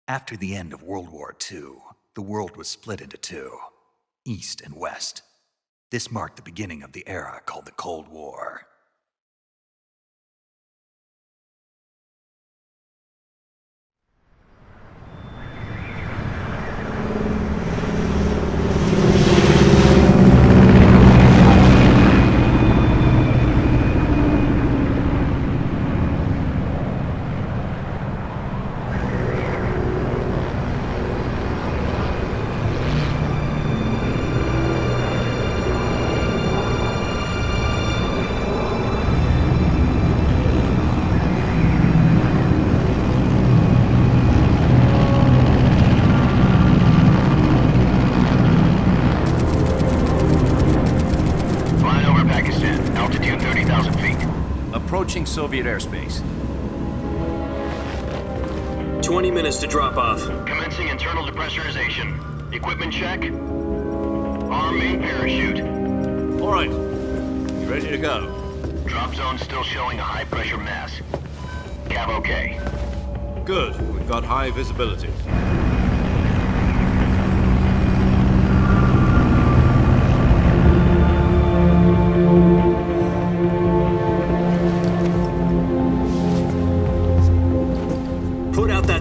After the end of World War II, the world was split into two, East and West. This marked the beginning of the era called the Cold War. Approaching Soviet airspace. 20 minutes to drop off. Commencing internal depressurization. Equipment check. Arm main parachute. All right. You ready to go? Drop zone still showing a high pressure mass. Cav okay. Good. We've got high visibility.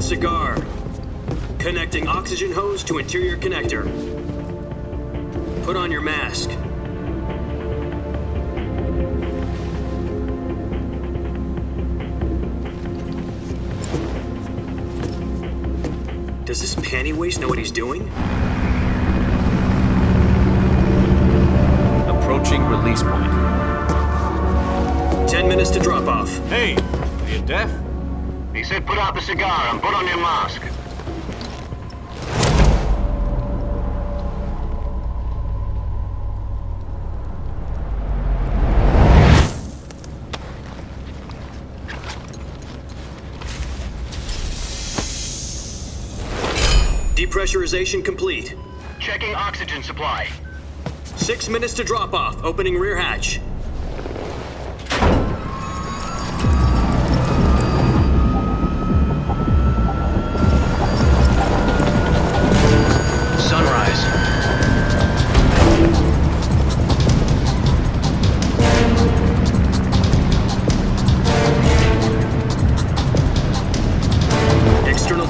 Cigar. Connecting oxygen hose to interior connector. Put on your mask. Does this panty waste know what he's doing? Approaching release point. 10 minutes to drop off. Hey, are you deaf? He said put out the cigar and put on your mask. Depressurization complete. Checking oxygen supply. 6 minutes to drop off. Opening rear hatch.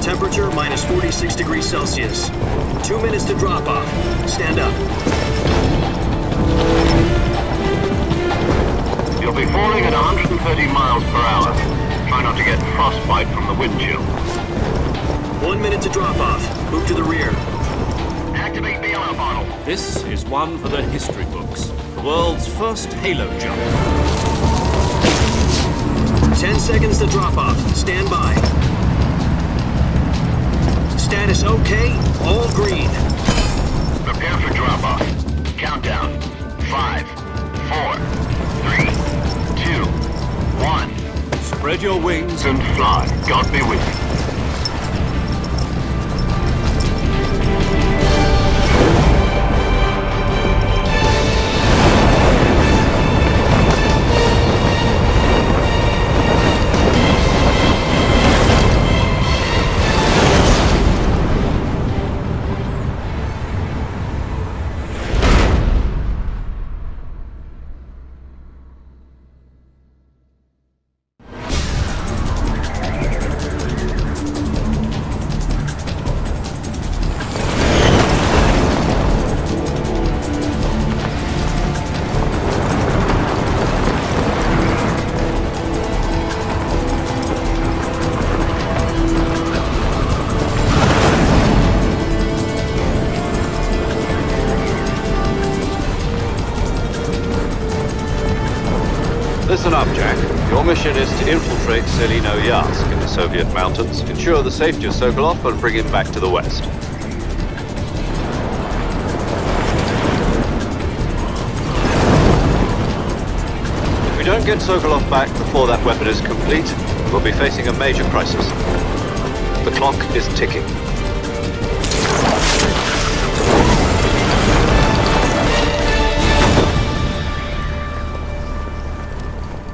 Temperature minus 46 degrees Celsius. 2 minutes to drop off. Stand up. You'll be falling at 130 miles per hour. Try not to get frostbite from the wind chill. 1 minute to drop off. Move to the rear. Activate bailout bottle. This is one for the history books. The world's first halo jump. 10 seconds to drop off. Stand by. Status okay, all green. Prepare for drop-off. Countdown. 5, 4, 3, 2, 1. Spread your wings And fly. God be with you. Listen up, Jack. Your mission is to infiltrate Selino-Yarsk in the Soviet mountains, ensure the safety of Sokolov, and bring him back to the West. If we don't get Sokolov back before that weapon is complete, we'll be facing a major crisis. The clock is ticking.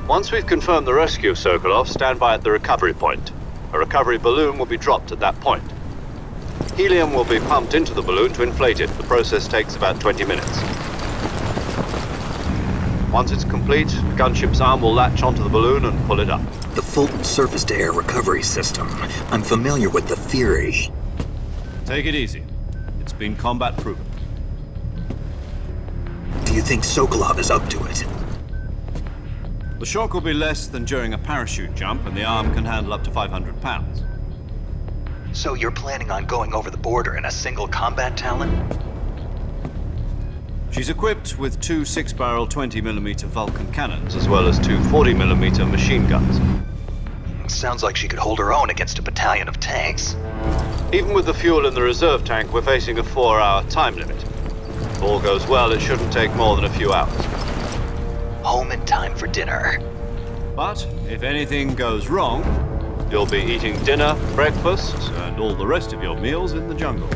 Once we've confirmed the rescue of Sokolov, stand by at the recovery point. A recovery balloon will be dropped at that point. Helium will be pumped into the balloon to inflate it. The process takes about 20 minutes. Once it's complete, the gunship's arm will latch onto the balloon and pull it up. The Fulton surface-to-air recovery system. I'm familiar with the theory. Take it easy. It's been combat-proven. Do you think Sokolov is up to it? The shock will be less than during a parachute jump, and the arm can handle up to 500 pounds. So you're planning on going over the border in a single combat Talon? She's equipped with two 6-barrel 20mm Vulcan cannons, As well as two 40mm machine guns. Sounds like she could hold her own against a battalion of tanks. Even with the fuel in the reserve tank, we're facing a 4-hour time limit. If all goes well, it shouldn't take more than a few hours. Home in time for dinner. But if anything goes wrong, You'll be eating dinner, breakfast, and all the rest of your meals in the jungle.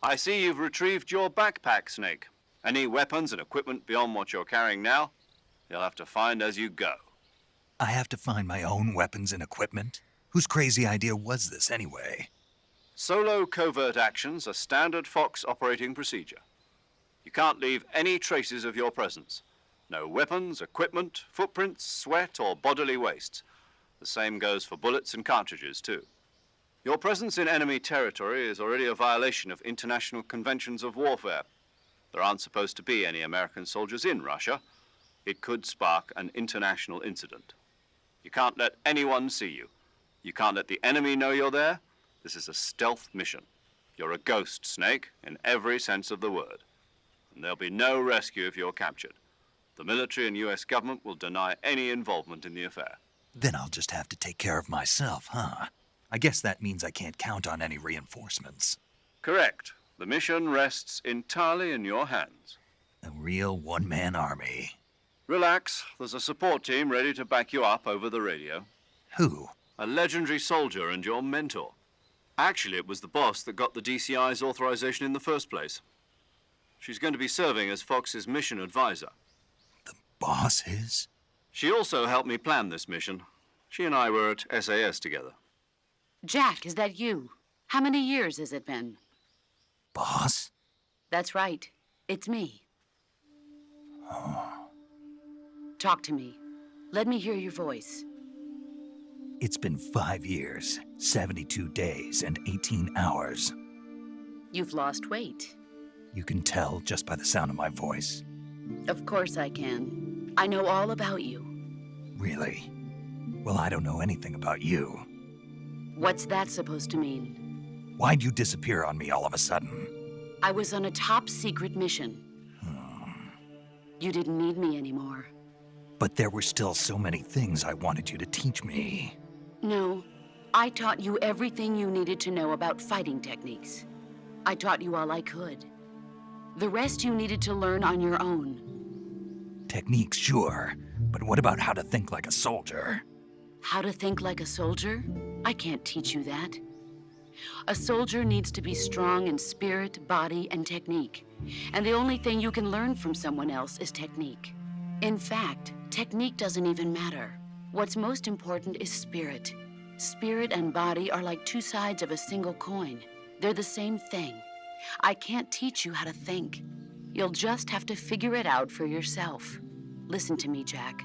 I see you've retrieved your backpack, Snake. Any weapons and equipment beyond what you're carrying now, you'll have to find as you go. I have to find my own weapons and equipment? Whose crazy idea was this anyway? Solo covert actions are standard Fox operating procedure. You can't leave any traces of your presence. No weapons, equipment, footprints, sweat, or bodily waste. The same goes for bullets and cartridges, too. Your presence in enemy territory is already a violation of international conventions of warfare. There aren't supposed to be any American soldiers in Russia. It could spark an international incident. You can't let anyone see you. You can't let the enemy know you're there. This is a stealth mission. You're a ghost, Snake, in every sense of the word. And there'll be no rescue if you're captured. The military and US government will deny any involvement in the affair. Then I'll just have to take care of myself, huh? I guess that means I can't count on any reinforcements. Correct. The mission rests entirely in your hands. A real one-man army. Relax. There's a support team ready to back you up over the radio. Who? A legendary soldier and your mentor. Actually, it was the boss that got the DCI's authorization in the first place. She's going to be serving as Fox's mission advisor. The boss is? She also helped me plan this mission. She and I were at SAS together. Jack, is that you? How many years has it been? Boss? That's right. It's me. Talk to me. Let me hear your voice. It's been 5 years, 72 days, and 18 hours. You've lost weight. You can tell just by the sound of my voice. Of course I can. I know all about you. Really? Well, I don't know anything about you. What's that supposed to mean? Why'd you disappear on me all of a sudden? I was on a top-secret mission. You didn't need me anymore. But there were still so many things I wanted you to teach me. No, I taught you everything you needed to know about fighting techniques. I taught you all I could. The rest you needed to learn on your own. Techniques, sure, but what about how to think like a soldier? How to think like a soldier? I can't teach you that. A soldier needs to be strong in spirit, body, and technique. And the only thing you can learn from someone else is technique. In fact, technique doesn't even matter. What's most important is spirit. Spirit and body are like two sides of a single coin. They're the same thing. I can't teach you how to think. You'll just have to figure it out for yourself. Listen to me, Jack.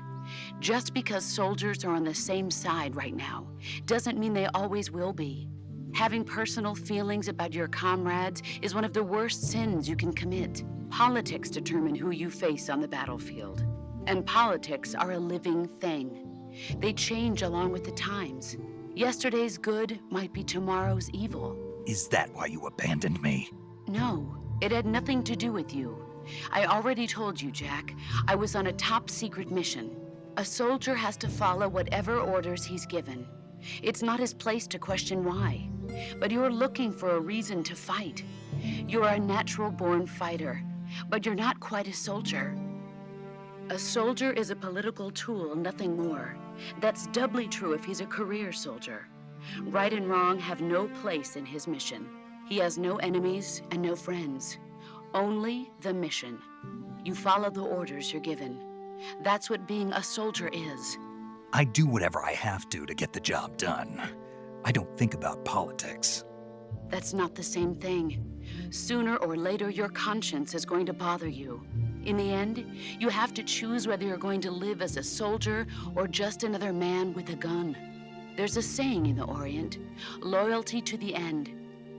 Just because soldiers are on the same side right now doesn't mean they always will be. Having personal feelings about your comrades is one of the worst sins you can commit. Politics determine who you face on the battlefield. And politics are a living thing. They change along with the times. Yesterday's good might be tomorrow's evil. Is that why you abandoned me? No, it had nothing to do with you. I already told you, Jack. I was on a top-secret mission. A soldier has to follow whatever orders he's given. It's not his place to question why. But you're looking for a reason to fight. You're a natural-born fighter, but you're not quite a soldier. A soldier is a political tool, nothing more. That's doubly true if he's a career soldier. Right and wrong have no place in his mission. He has no enemies and no friends. Only the mission. You follow the orders you're given. That's what being a soldier is. I do whatever I have to get the job done. I don't think about politics. That's not the same thing. Sooner or later, your conscience is going to bother you. In the end, you have to choose whether you're going to live as a soldier or just another man with a gun. There's a saying in the Orient, loyalty to the end.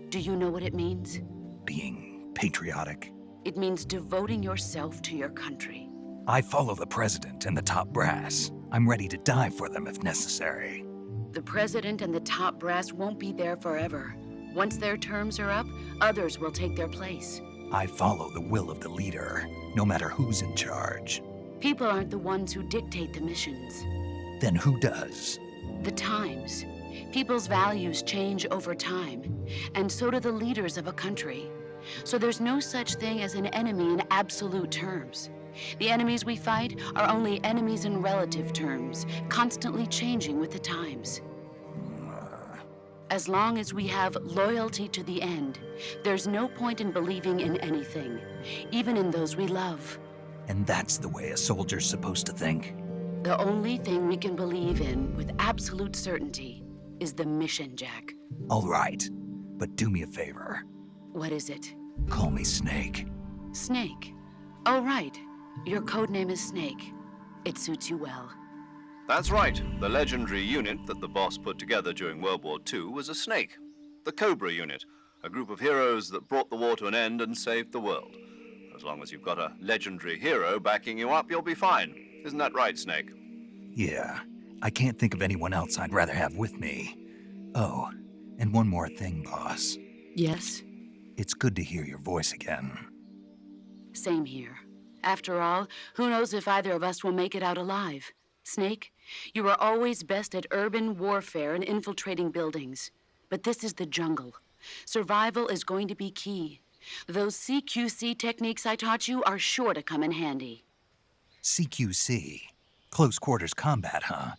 Do you know what it means? Being patriotic. It means devoting yourself to your country. I follow the president and the top brass. I'm ready to die for them if necessary. The president and the top brass won't be there forever. Once their terms are up, others will take their place. I follow the will of the leader, no matter who's in charge. People aren't the ones who dictate the missions. Then who does? The times. People's values change over time, and so do the leaders of a country. So there's no such thing as an enemy in absolute terms. The enemies we fight are only enemies in relative terms, constantly changing with the times. As long as we have loyalty to the end, there's no point in believing in anything, even in those we love. And that's the way a soldier's supposed to think? The only thing we can believe in with absolute certainty is the mission, Jack. All right, but do me a favor. What is it? Call me Snake. Snake. Oh, right. Your codename is Snake. It suits you well. That's right. The legendary unit that the boss put together during World War II was a snake. The Cobra unit, a group of heroes that brought the war to an end and saved the world. As long as you've got a legendary hero backing you up, you'll be fine. Isn't that right, Snake? Yeah, I can't think of anyone else I'd rather have with me. Oh, and one more thing, boss. Yes? It's good to hear your voice again. Same here. After all, who knows if either of us will make it out alive? Snake, you are always best at urban warfare and infiltrating buildings. But this is the jungle. Survival is going to be key. Those CQC techniques I taught you are sure to come in handy. CQC? Close quarters combat, huh?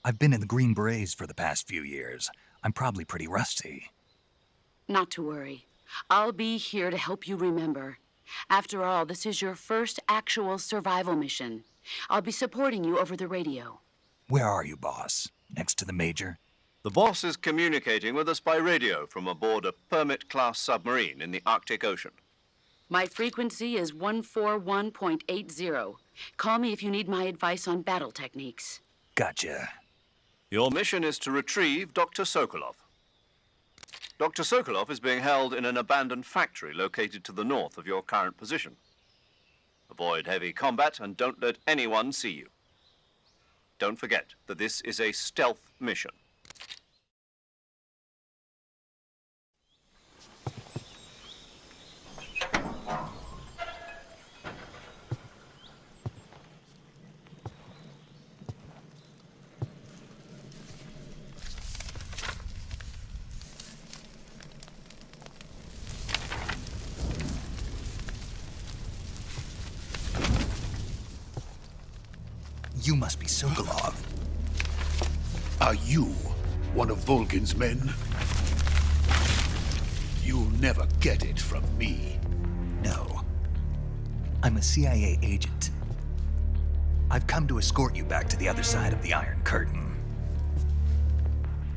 I've been in the Green Berets for the past few years. I'm probably pretty rusty. Not to worry. I'll be here to help you remember. After all, this is your first actual survival mission. I'll be supporting you over the radio. Where are you, boss? Next to the Major? The boss is communicating with us by radio from aboard a Permit-class submarine in the Arctic Ocean. My frequency is 141.80. Call me if you need my advice on battle techniques. Gotcha. Your mission is to retrieve Dr. Sokolov. Dr. Sokolov is being held in an abandoned factory located to the north of your current position. Avoid heavy combat and don't let anyone see you. Don't forget that this is a stealth mission. You must be Sokolov. Are you one of Volgin's men? You'll never get it from me. No. I'm a CIA agent. I've come to escort you back to the other side of the Iron Curtain.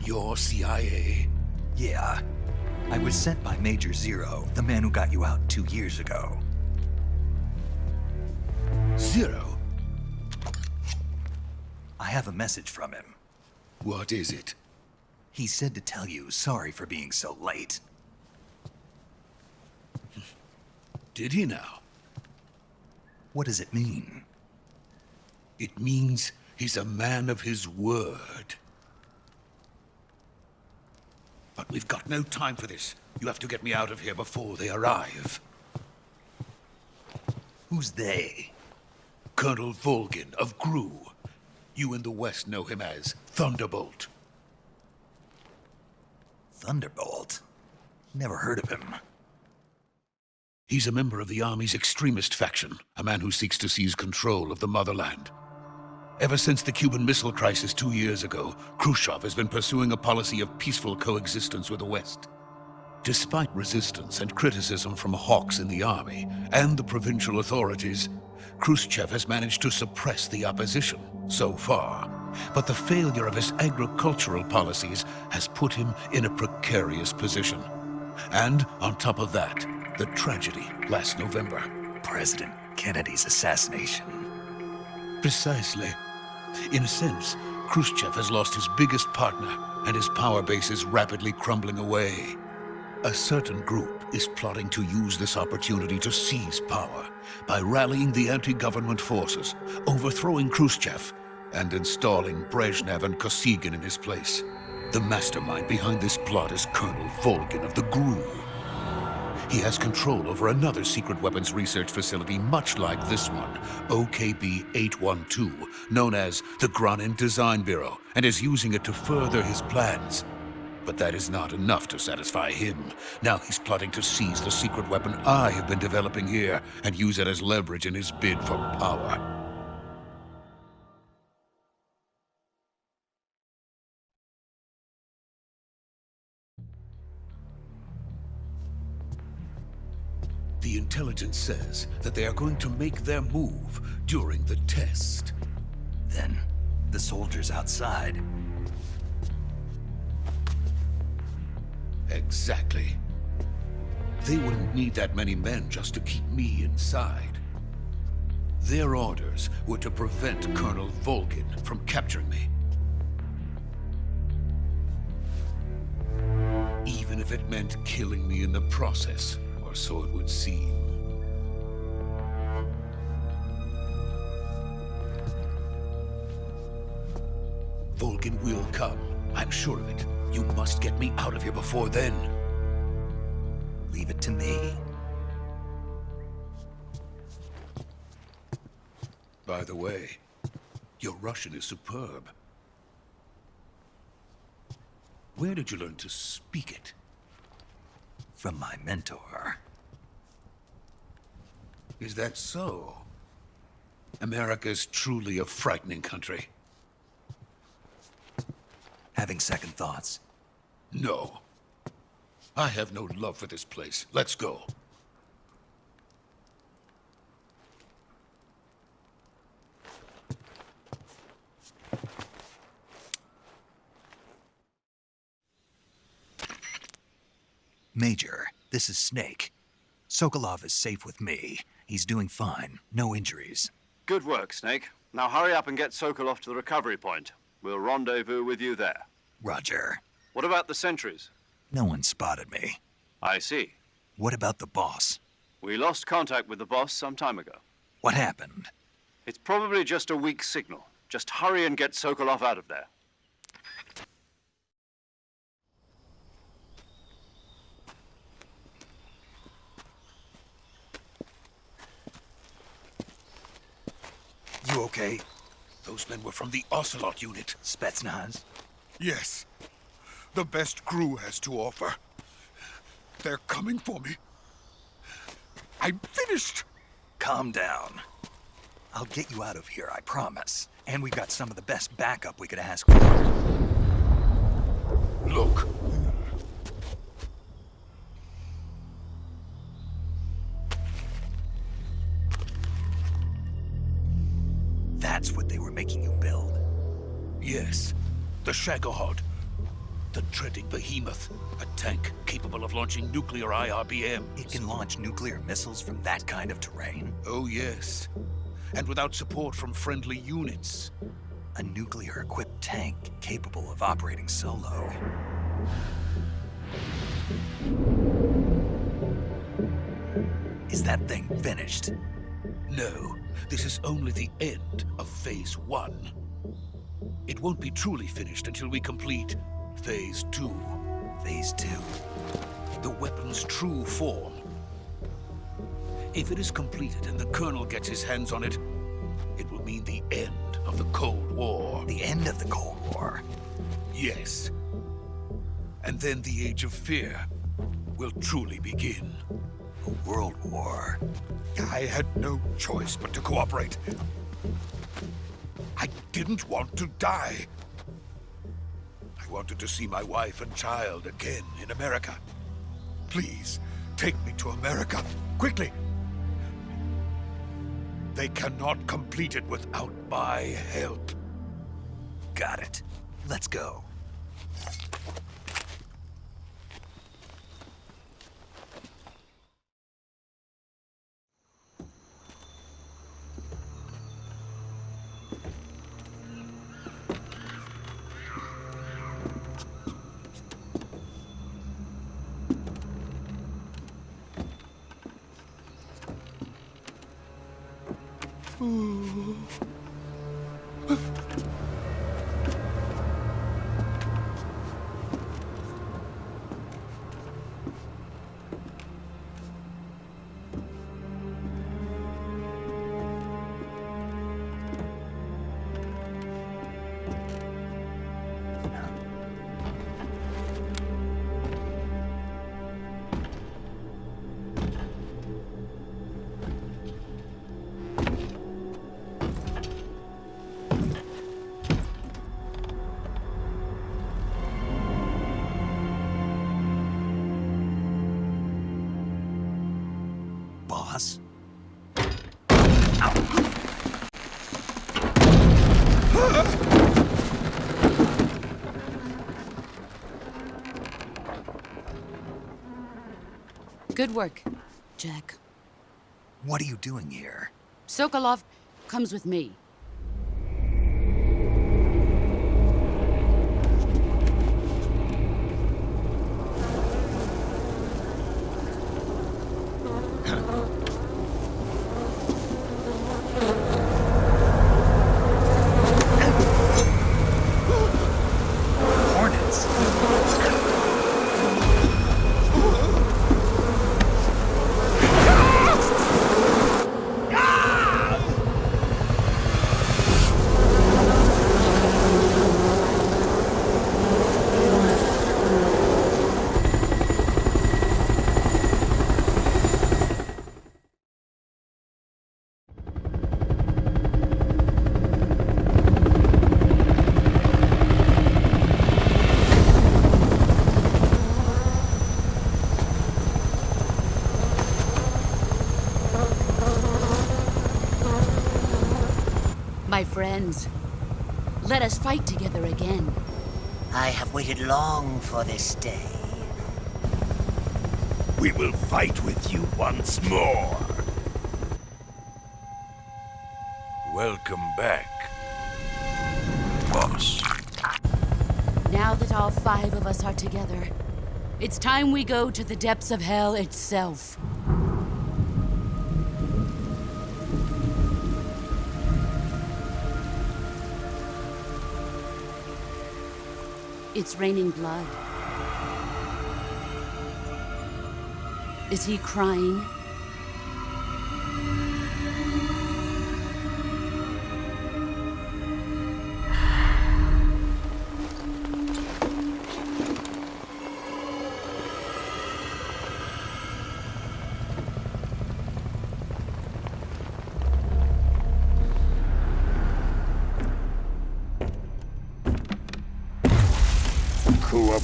You're CIA? Yeah. I was sent by Major Zero, the man who got you out 2 years ago. Zero? I have a message from him. What is it? He said to tell you sorry for being so late. Did he now? What does it mean? It means he's a man of his word. But we've got no time for this. You have to get me out of here before they arrive. Who's they? Colonel Volgin of Gru. You in the West know him as Thunderbolt. Thunderbolt? Never heard of him. He's a member of the Army's extremist faction, a man who seeks to seize control of the motherland. Ever since the Cuban Missile Crisis 2 years ago, Khrushchev has been pursuing a policy of peaceful coexistence with the West. Despite resistance and criticism from hawks in the army and the provincial authorities, Khrushchev has managed to suppress the opposition so far. But the failure of his agricultural policies has put him in a precarious position. And on top of that, the tragedy last November. President Kennedy's assassination. Precisely. In a sense, Khrushchev has lost his biggest partner, and his power base is rapidly crumbling away. A certain group is plotting to use this opportunity to seize power by rallying the anti-government forces, overthrowing Khrushchev, and installing Brezhnev and Kosygin in his place. The mastermind behind this plot is Colonel Volgin of the Gru. He has control over another secret weapons research facility much like this one, OKB-812, known as the Groznyj Design Bureau, and is using it to further his plans. But that is not enough to satisfy him. Now he's plotting to seize the secret weapon I have been developing here and use it as leverage in his bid for power. The intelligence says that they are going to make their move during the test. Then, the soldiers outside. Exactly. They wouldn't need that many men just to keep me inside. Their orders were to prevent Colonel Volgin from capturing me. Even if it meant killing me in the process. Or so it would seem. Volgin will come. I'm sure of it. You must get me out of here before then. Leave it to me. By the way, your Russian is superb. Where did you learn to speak it? From my mentor. Is that so? America's truly a frightening country. Having second thoughts? No. I have no love for this place. Let's go. Major, this is Snake. Sokolov is safe with me. He's doing fine. No injuries. Good work, Snake. Now hurry up and get Sokolov to the recovery point. We'll rendezvous with you there. Roger. What about the sentries? No one spotted me. I see. What about the boss? We lost contact with the boss some time ago. What happened? It's probably just a weak signal. Just hurry and get Sokolov out of there. You okay? Those men were from the Ocelot unit. Spetsnaz? Yes. The best Gru has to offer. They're coming for me. I'm finished. Calm down. I'll get you out of here, I promise. And we've got some of the best backup we could ask for. Look. That's what they were making you build. Yes, the Shagohod. The dreaded behemoth. A tank capable of launching nuclear IRBMs. It can launch nuclear missiles from that kind of terrain? Oh, yes. And without support from friendly units. A nuclear-equipped tank capable of operating solo. Is that thing finished? No, this is only the end of Phase 1. It won't be truly finished until we complete Phase 2. Phase 2? The weapon's true form. If it is completed and the Colonel gets his hands on it, it will mean the end of the Cold War. The end of the Cold War? Yes. And then the Age of Fear will truly begin. A world war? I had no choice but to cooperate. I didn't want to die. I wanted to see my wife and child again in America. Please, take me to America, quickly. They cannot complete it without my help. Got it. Let's go. Boss? Good work, Jack. What are you doing here? Sokolov comes with me. Hornets? My friends, let us fight together again. I have waited long for this day. We will fight with you once more. Welcome back, boss. Now that all 5 of us are together, it's time we go to the depths of hell itself. It's raining blood. Is he crying?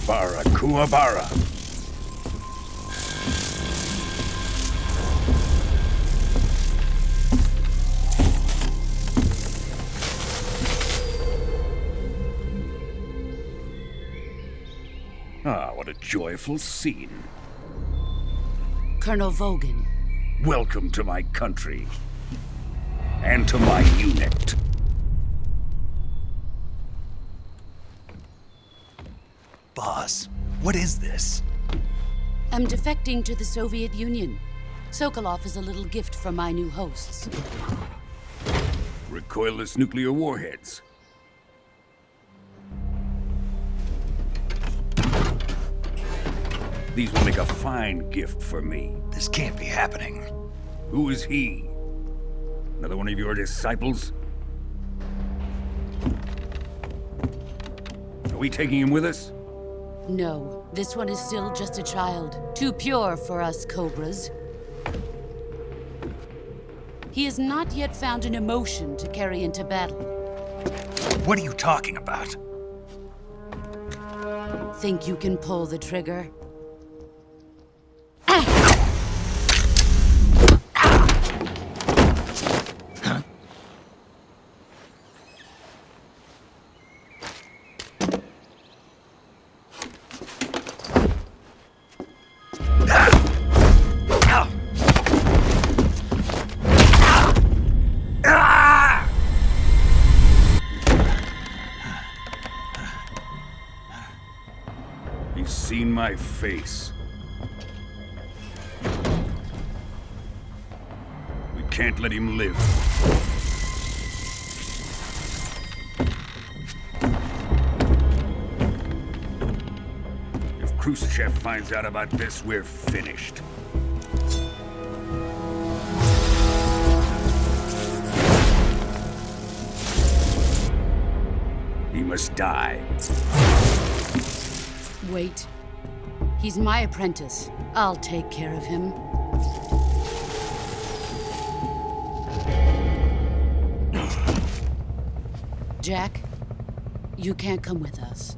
Bara Kuwabara. Ah, what a joyful scene. Colonel Vogan. Welcome to my country. And to my unit. Boss, what is this? I'm defecting to the Soviet Union. Sokolov is a little gift from my new hosts. Recoilless nuclear warheads. These will make a fine gift for me. This can't be happening. Who is he? Another one of your disciples? Are we taking him with us? No, this one is still just a child. Too pure for us Cobras. He has not yet found an emotion to carry into battle. What are you talking about? Think you can pull the trigger? He's seen my face. We can't let him live. If Khrushchev finds out about this, we're finished. He must die. Wait. He's my apprentice. I'll take care of him. Jack, you can't come with us.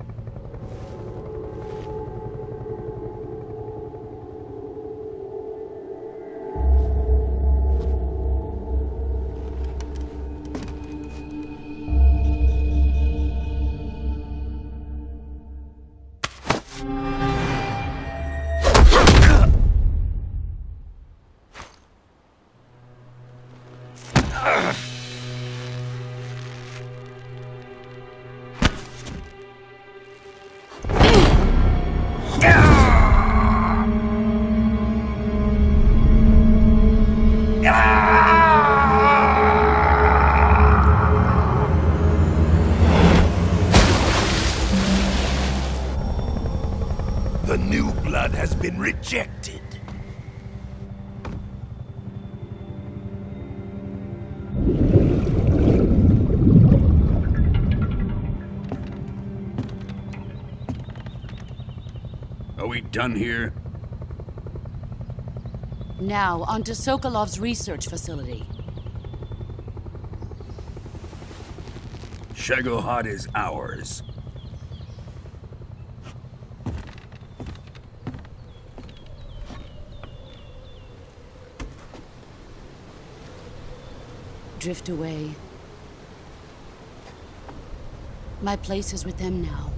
The new blood has been rejected. Are we done here? Now, onto Sokolov's research facility. Shagohod is ours. Drift away. My place is with them now.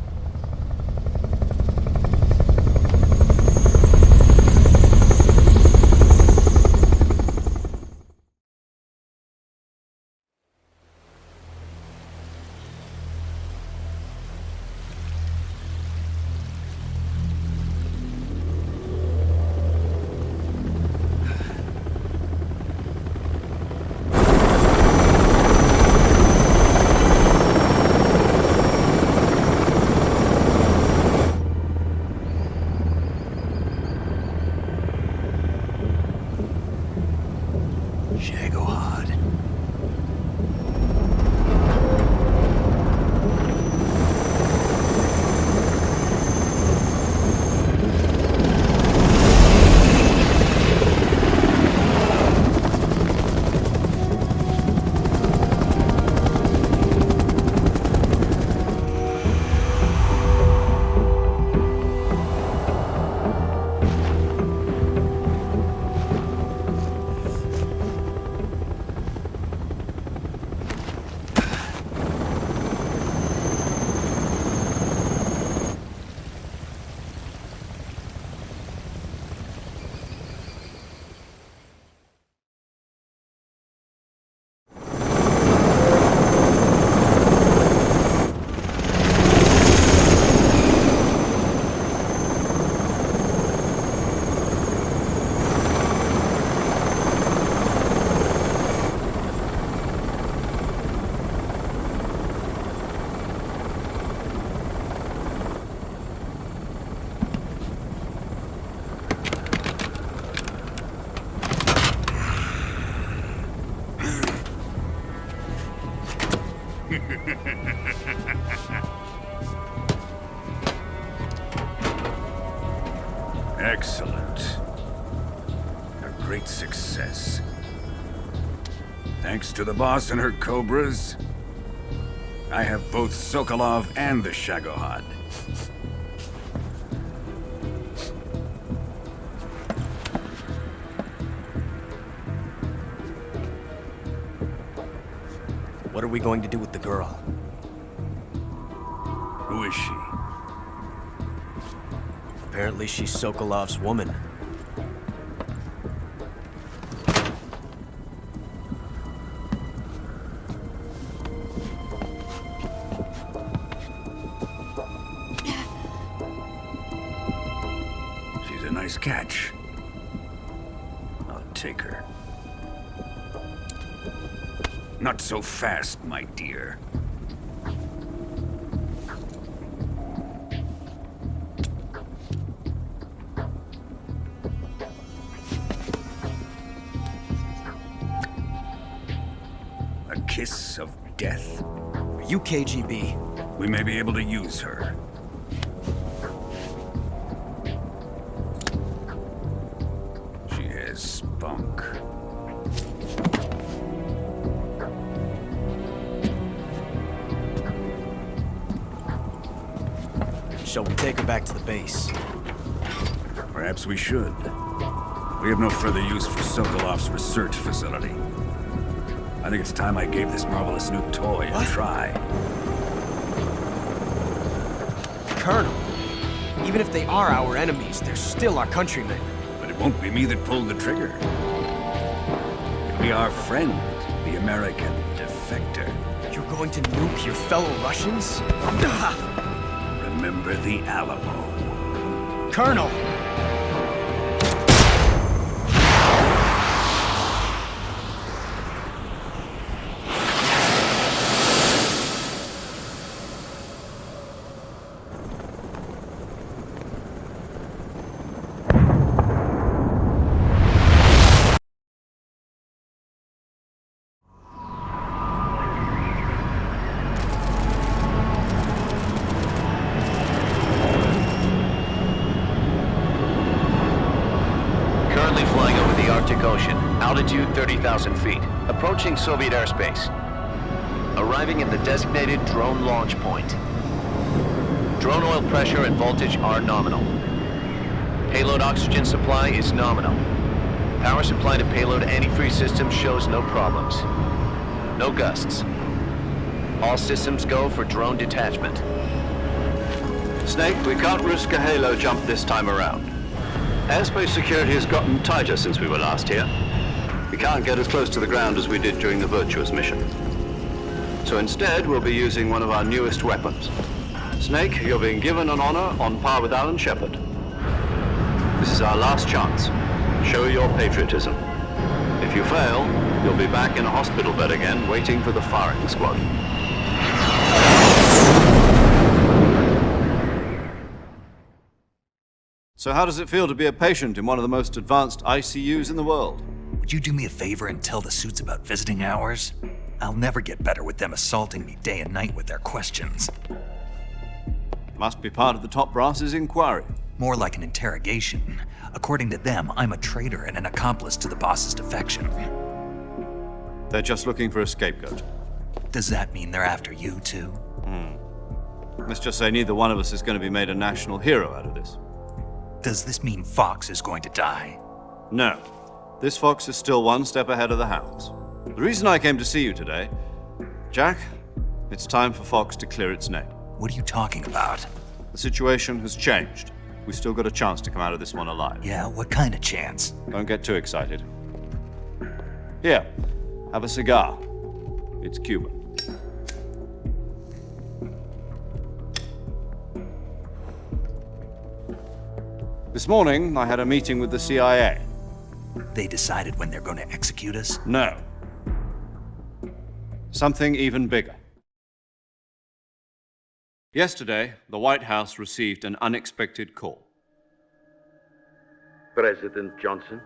Shagohod. great success. Thanks to the boss and her cobras, I have both Sokolov and the Shagohod. What are we going to do with the girl? Who is she? Apparently she's Sokolov's woman. She's a nice catch. I'll take her. Not so fast, my dear. A kiss of death? Are you KGB? We may be able to use her. She has spunk. Shall we take her back to the base? Perhaps we should. We have no further use for Sokolov's research facility. I think it's time I gave this marvelous new toy a try. Colonel, even if they are our enemies, they're still our countrymen. But it won't be me that pulled the trigger. It'll be our friend, the American defector. You're going to nuke your fellow Russians? Remember the Alamo. Colonel! Ocean, altitude 30,000 feet, approaching Soviet airspace. Arriving at the designated drone launch point. Drone oil pressure and voltage are nominal. Payload oxygen supply is nominal. Power supply to payload antifreeze system shows no problems. No gusts. All systems go for drone detachment. Snake, we can't risk a halo jump this time around. Airspace security has gotten tighter since we were last here. We can't get as close to the ground as we did during the Virtuous mission. So instead, we'll be using one of our newest weapons. Snake, you're being given an honor on par with Alan Shepard. This is our last chance. Show your patriotism. If you fail, you'll be back in a hospital bed again, waiting for the firing squad. So how does it feel to be a patient in one of the most advanced ICUs in the world? Would you do me a favor and tell the suits about visiting hours? I'll never get better with them assaulting me day and night with their questions. Must be part of the top brass's inquiry. More like an interrogation. According to them, I'm a traitor and an accomplice to the boss's defection. They're just looking for a scapegoat. Does that mean they're after you, too? Let's just say neither one of us is going to be made a national hero out of this. Does this mean Fox is going to die? No. This fox is still one step ahead of the hounds. The reason I came to see you today, Jack, it's time for Fox to clear its name. What are you talking about? The situation has changed. We've still got a chance to come out of this one alive. Yeah, what kind of chance? Don't get too excited. Here, have a cigar. It's Cuban. This morning, I had a meeting with the CIA. They decided when they're going to execute us? No. Something even bigger. Yesterday, the White House received an unexpected call. President Johnson?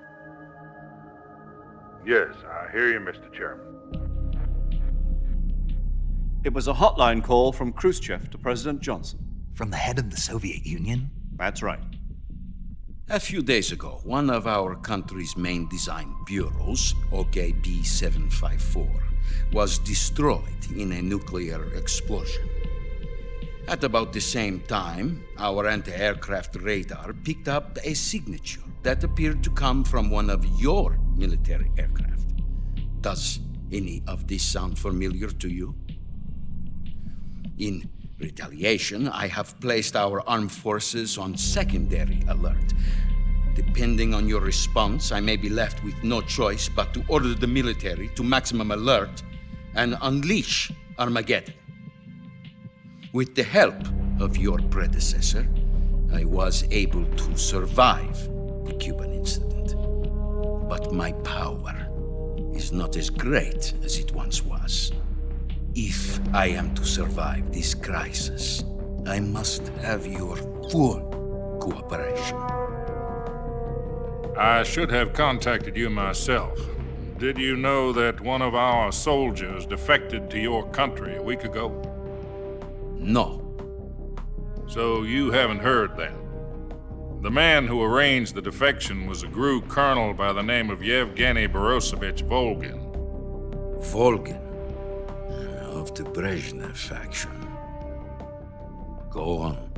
Yes, I hear you, Mr. Chairman. It was a hotline call from Khrushchev to President Johnson. From the head of the Soviet Union? That's right. A few days ago, one of our country's main design bureaus, OK B754, was destroyed in a nuclear explosion. At about the same time, our anti-aircraft radar picked up a signature that appeared to come from one of your military aircraft. Does any of this sound familiar to you? In retaliation, I have placed our armed forces on secondary alert. Depending on your response, I may be left with no choice but to order the military to maximum alert and unleash Armageddon. With the help of your predecessor, I was able to survive the Cuban incident. But my power is not as great as it once was. If I am to survive this crisis, I must have your full cooperation. I should have contacted you myself. Did you know that one of our soldiers defected to your country a week ago? No. So you haven't heard then? The man who arranged the defection was a GRU colonel by the name of Yevgeny Borisovich Volgin. Volgin? Of the Brezhnev faction. Go on.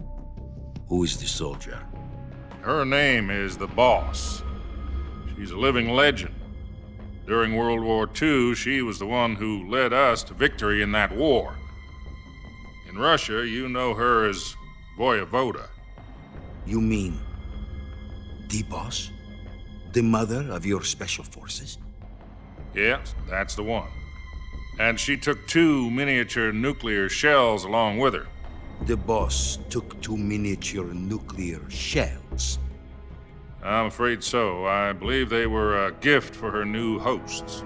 Who is the soldier? Her name is the Boss. She's a living legend. During World War II, she was the one who led us to victory in that war. In Russia, you know her as Voyevoda. You mean the Boss? The mother of your special forces? Yes, that's the one. And she took 2 miniature nuclear shells along with her. The Boss took 2 miniature nuclear shells? I'm afraid so. I believe they were a gift for her new hosts.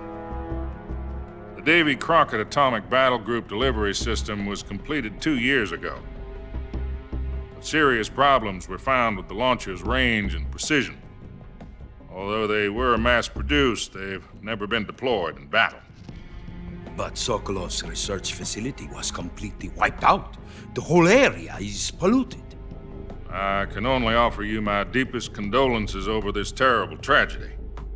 The Davy Crockett Atomic Battle Group delivery system was completed 2 years ago. But serious problems were found with the launcher's range and precision. Although they were mass-produced, they've never been deployed in battle. But Sokolov's research facility was completely wiped out. The whole area is polluted. I can only offer you my deepest condolences over this terrible tragedy.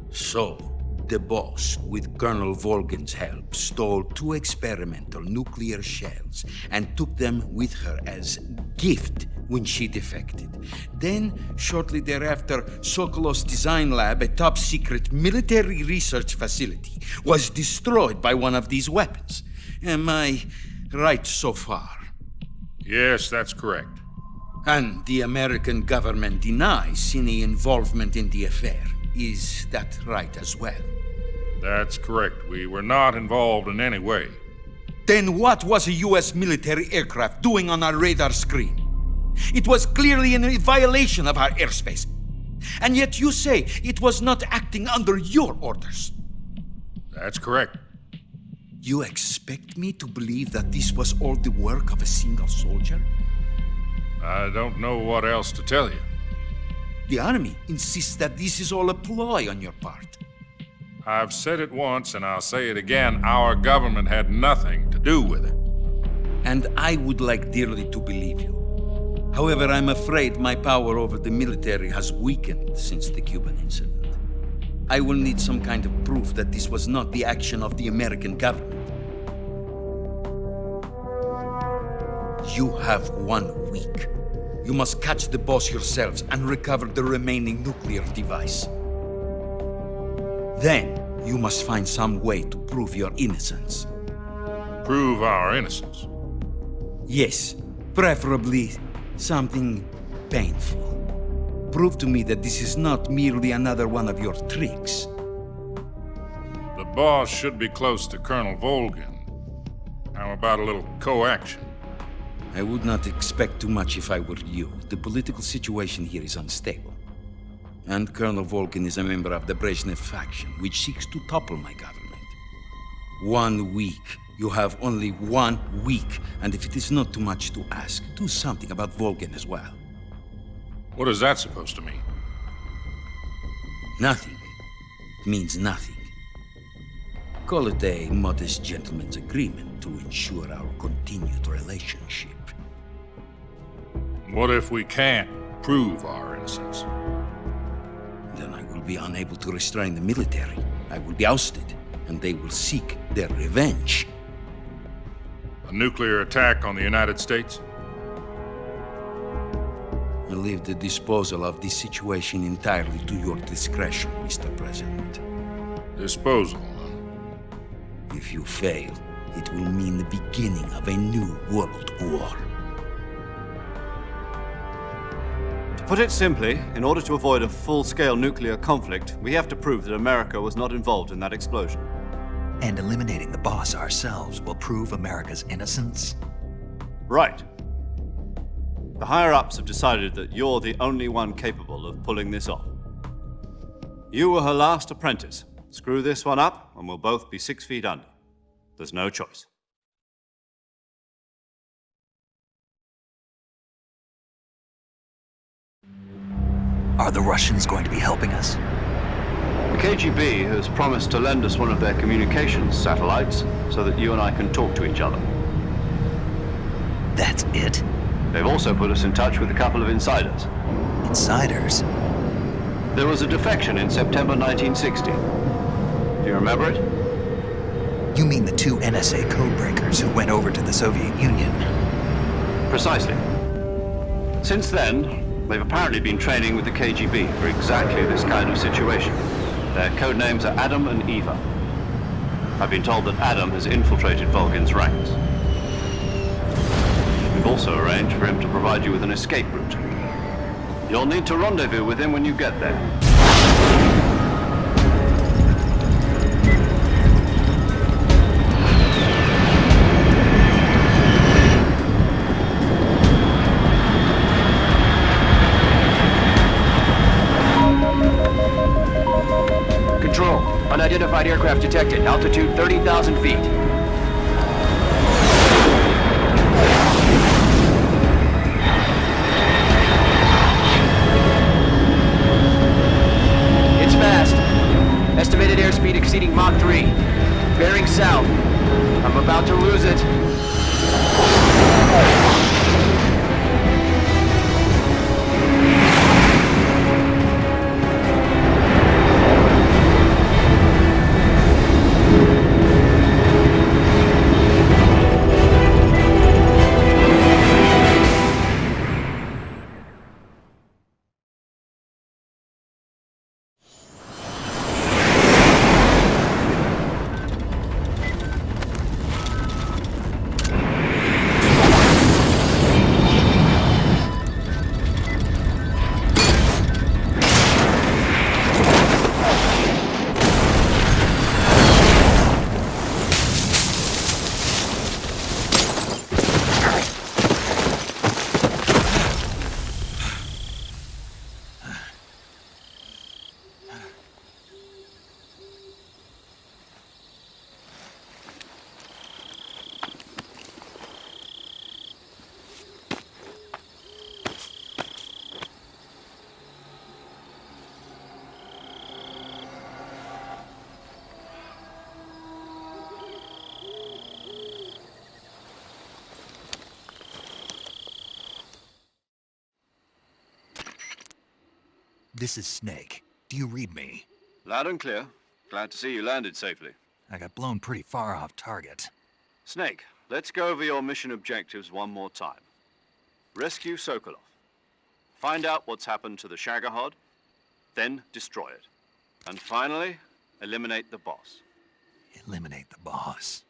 So, the Boss, with Colonel Volgin's help, stole 2 experimental nuclear shells and took them with her as gift when she defected. Then, shortly thereafter, Sokolov's design lab, a top-secret military research facility, was destroyed by one of these weapons. Am I right so far? Yes, that's correct. And the American government denies any involvement in the affair. Is that right as well? That's correct. We were not involved in any way. Then what was a U.S. military aircraft doing on our radar screen? It was clearly in violation of our airspace. And yet you say it was not acting under your orders. That's correct. You expect me to believe that this was all the work of a single soldier? I don't know what else to tell you. The army insists that this is all a ploy on your part. I've said it once and I'll say it again. Our government had nothing to do with it. And I would like dearly to believe you. However, I'm afraid my power over the military has weakened since the Cuban incident. I will need some kind of proof that this was not the action of the American government. You have 1 week. You must catch the Boss yourselves and recover the remaining nuclear device. Then, you must find some way to prove your innocence. Prove our innocence? Yes, preferably something painful. Prove to me that this is not merely another one of your tricks. The Boss should be close to Colonel Volgin. How about a little coaction? I would not expect too much if I were you. The political situation here is unstable. And Colonel Volgin is a member of the Brezhnev faction, which seeks to topple my government. 1 week. You have only 1 week, and if it is not too much to ask, do something about Volgin as well. What is that supposed to mean? Nothing. It means nothing. Call it a modest gentleman's agreement to ensure our continued relationship. What if we can't prove our innocence? be unable to restrain the military. I will be ousted, and they will seek their revenge. A nuclear attack on the United States? I leave the disposal of this situation entirely to your discretion, Mr. President. Disposal? If you fail, it will mean the beginning of a new world war. To put it simply, in order to avoid a full-scale nuclear conflict, we have to prove that America was not involved in that explosion. And eliminating the boss ourselves will prove America's innocence? Right. The higher-ups have decided that you're the only one capable of pulling this off. You were her last apprentice. Screw this one up, and we'll both be 6 feet under. There's no choice. Are the Russians going to be helping us? The KGB has promised to lend us one of their communications satellites so that you and I can talk to each other. That's it? They've also put us in touch with a couple of insiders. Insiders? There was a defection in September 1960. Do you remember it? You mean the 2 NSA codebreakers who went over to the Soviet Union? Precisely. Since then, they've apparently been training with the KGB for exactly this kind of situation. Their code names are Adam and Eva. I've been told that Adam has infiltrated Volgin's ranks. We've also arranged for him to provide you with an escape route. You'll need to rendezvous with him when you get there. Control. Unidentified aircraft detected. Altitude 30,000 feet. It's fast. Estimated airspeed exceeding Mach 3. Bearing south. I'm about to lose it. This is Snake. Do you read me? Loud and clear. Glad to see you landed safely. I got blown pretty far off target. Snake, let's go over your mission objectives one more time. Rescue Sokolov. Find out what's happened to the Shagohod, then destroy it. And finally, eliminate the boss. Eliminate the boss?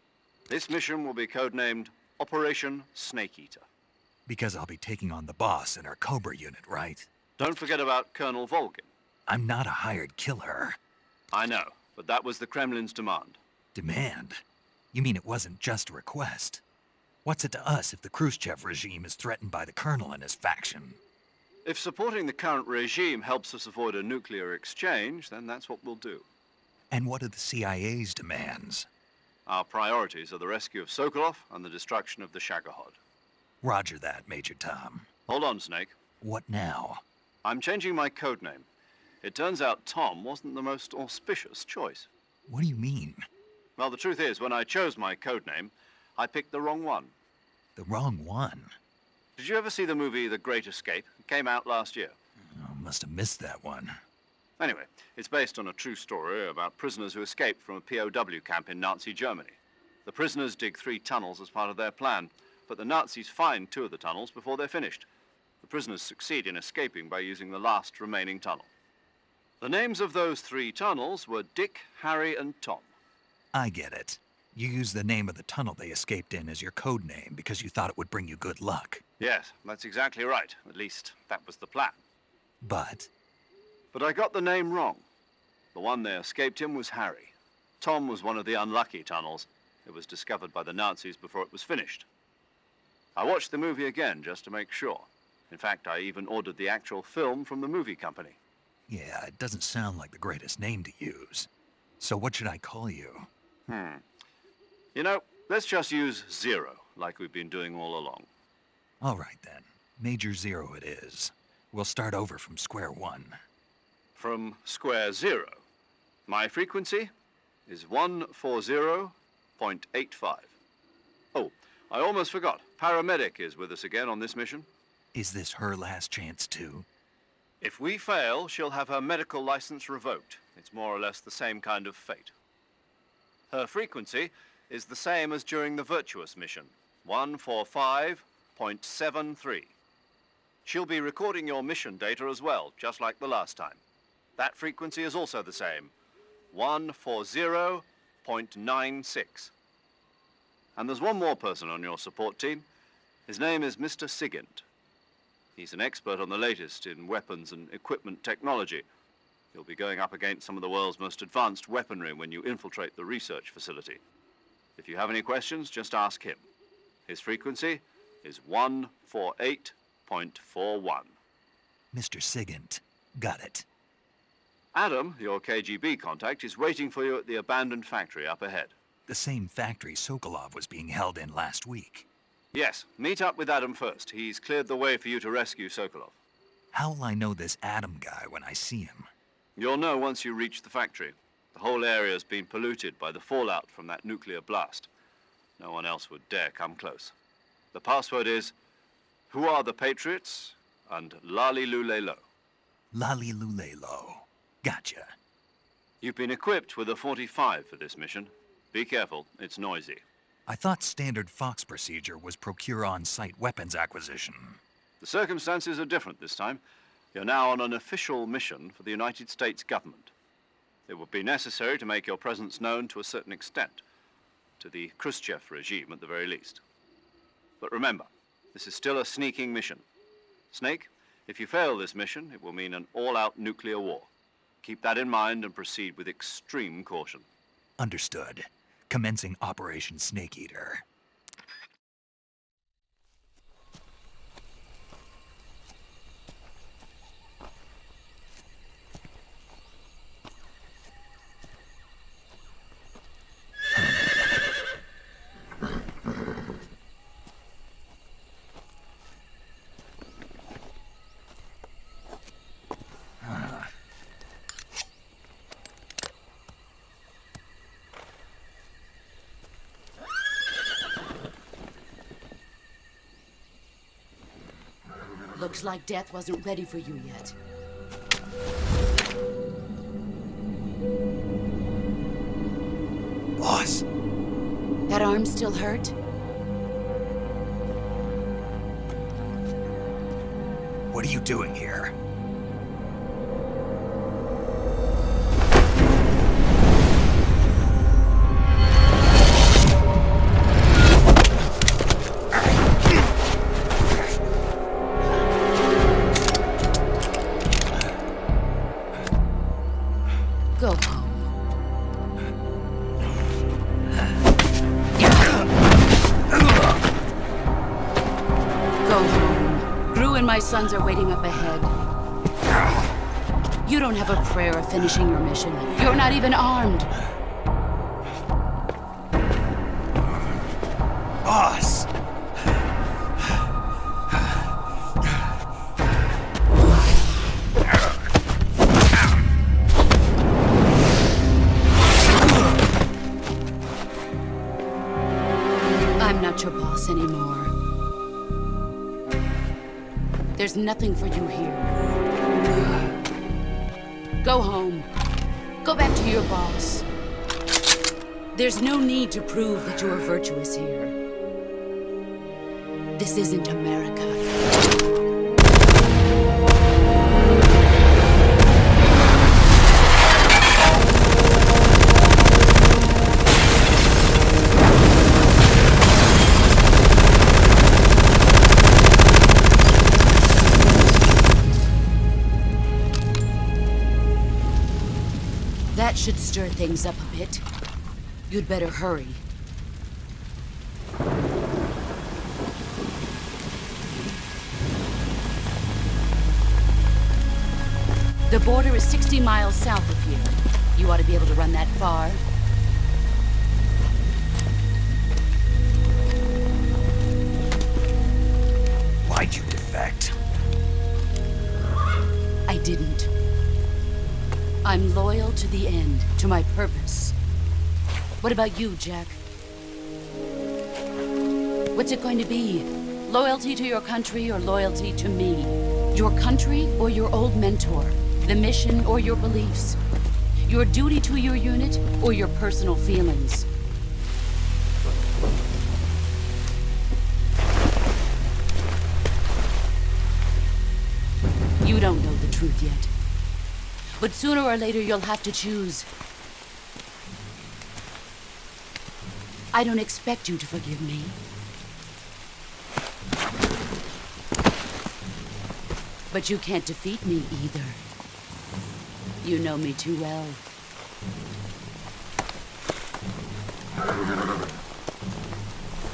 This mission will be codenamed Operation Snake Eater. Because I'll be taking on the boss in our Cobra unit, right? Don't forget about Colonel Volgin. I'm not a hired killer. I know, but that was the Kremlin's demand. Demand? You mean it wasn't just a request? What's it to us if the Khrushchev regime is threatened by the Colonel and his faction? If supporting the current regime helps us avoid a nuclear exchange, then that's what we'll do. And what are the CIA's demands? Our priorities are the rescue of Sokolov and the destruction of the Shagohod. Roger that, Major Tom. Hold on, Snake. What now? I'm changing my codename. It turns out Tom wasn't the most auspicious choice. What do you mean? Well, the truth is, when I chose my codename, I picked the wrong one. The wrong one? Did you ever see the movie The Great Escape? It came out last year. Oh, must have missed that one. Anyway, it's based on a true story about prisoners who escaped from a POW camp in Nazi Germany. The prisoners dig 3 tunnels as part of their plan, but the Nazis find 2 of the tunnels before they're finished. The prisoners succeed in escaping by using the last remaining tunnel. The names of those 3 tunnels were Dick, Harry, and Tom. I get it. You used the name of the tunnel they escaped in as your code name because you thought it would bring you good luck. Yes, that's exactly right. At least, that was the plan. But I got the name wrong. The one they escaped in was Harry. Tom was one of the unlucky tunnels. It was discovered by the Nazis before it was finished. I watched the movie again just to make sure. In fact, I even ordered the actual film from the movie company. yeah, it doesn't sound like the greatest name to use. So what should I call you? You know, let's just use Zero, like we've been doing all along. All right then. Major Zero it is. We'll start over from square one. From square 0. My frequency is 140.85. Oh, I almost forgot. Paramedic is with us again on this mission. Is this her last chance too? If we fail, she'll have her medical license revoked. It's more or less the same kind of fate. Her frequency is the same as during the Virtuous mission, 145.73. She'll be recording your mission data as well, just like the last time. That frequency is also the same, 140.96. And there's one more person on your support team. His name is Mr. Sigint. He's an expert on the latest in weapons and equipment technology. You'll be going up against some of the world's most advanced weaponry when you infiltrate the research facility. If you have any questions, just ask him. His frequency is 148.41. Mr. Sigint. Got it. Adam, your KGB contact, is waiting for you at the abandoned factory up ahead. The same factory Sokolov was being held in last week. Yes, meet up with Adam first. He's cleared the way for you to rescue Sokolov. How'll I know this Adam guy when I see him? You'll know once you reach the factory. The whole area's been polluted by the fallout from that nuclear blast. No one else would dare come close. The password is, "Who are the Patriots?" and Lali Lule Lo. Lali Lule Lo. Gotcha. You've been equipped with a 45 for this mission. Be careful, it's noisy. I thought standard Fox procedure was procure on-site weapons acquisition. The circumstances are different this time. You're now on an official mission for the United States government. It would be necessary to make your presence known to a certain extent, to the Khrushchev regime at the very least. But remember, this is still a sneaking mission. Snake, if you fail this mission, it will mean an all-out nuclear war. Keep that in mind and proceed with extreme caution. Understood. Commencing Operation Snake Eater. Looks like death wasn't ready for you yet. Boss! That arm still hurt? What are you doing here? Go home. Go home. Gru and my sons are waiting up ahead. You don't have a prayer of finishing your mission. You're not even armed. Boss! I'm not your boss anymore. There's nothing for you here. Go home. Go back to your boss. There's no need to prove that you are virtuous here. This isn't America. That should stir things up a bit. You'd better hurry. The border is 60 miles south of here. You ought to be able to run that far. Why'd you defect? I didn't. I'm loyal to the end, to my purpose. What about you, Jack? What's it going to be? Loyalty to your country or loyalty to me? Your country or your old mentor? The mission or your beliefs? Your duty to your unit or your personal feelings? You don't know the truth yet. But sooner or later you'll have to choose. I don't expect you to forgive me. But you can't defeat me either. You know me too well.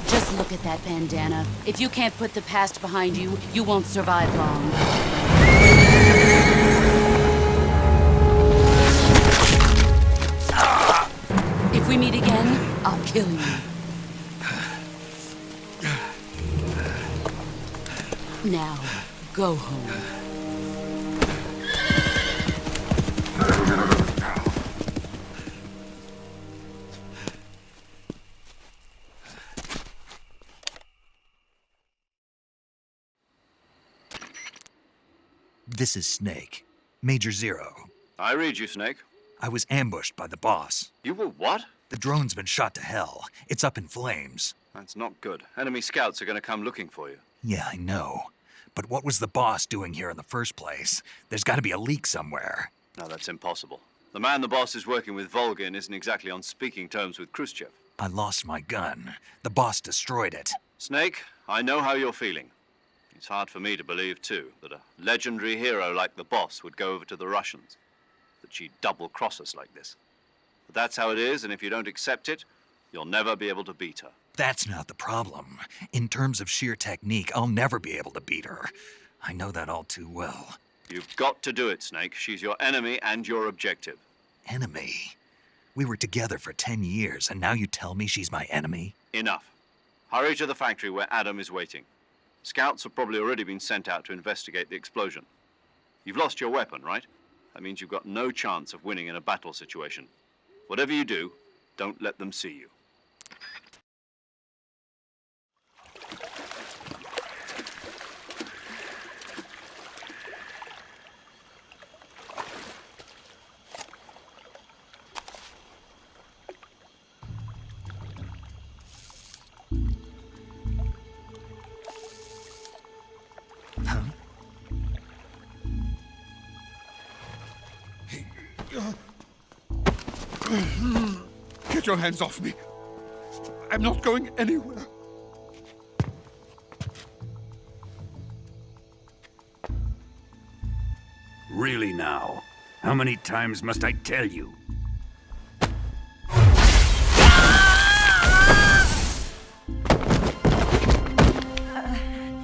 Just look at that bandana. If you can't put the past behind you, you won't survive long. If we meet again, I'll kill you. Now, go home. This is Snake. Major Zero. I read you, Snake. I was ambushed by the boss. You were what? The drone's been shot to hell. It's up in flames. That's not good. Enemy scouts are going to come looking for you. Yeah, I know. But what was the boss doing here in the first place? There's got to be a leak somewhere. No, that's impossible. The man the boss is working with, Volgin, isn't exactly on speaking terms with Khrushchev. I lost my gun. The boss destroyed it. Snake, I know how you're feeling. It's hard for me to believe, too, that a legendary hero like the boss would go over to the Russians. That she'd double-cross us like this. But that's how it is, and if you don't accept it, you'll never be able to beat her. That's not the problem. In terms of sheer technique, I'll never be able to beat her. I know that all too well. You've got to do it, Snake. She's your enemy and your objective. Enemy? We were together for 10 years, and now you tell me she's my enemy? Enough. Hurry to the factory where Adam is waiting. Scouts have probably already been sent out to investigate the explosion. You've lost your weapon, right? That means you've got no chance of winning in a battle situation. Whatever you do, don't let them see you. Get your hands off me. I'm not going anywhere. Really now? How many times must I tell you?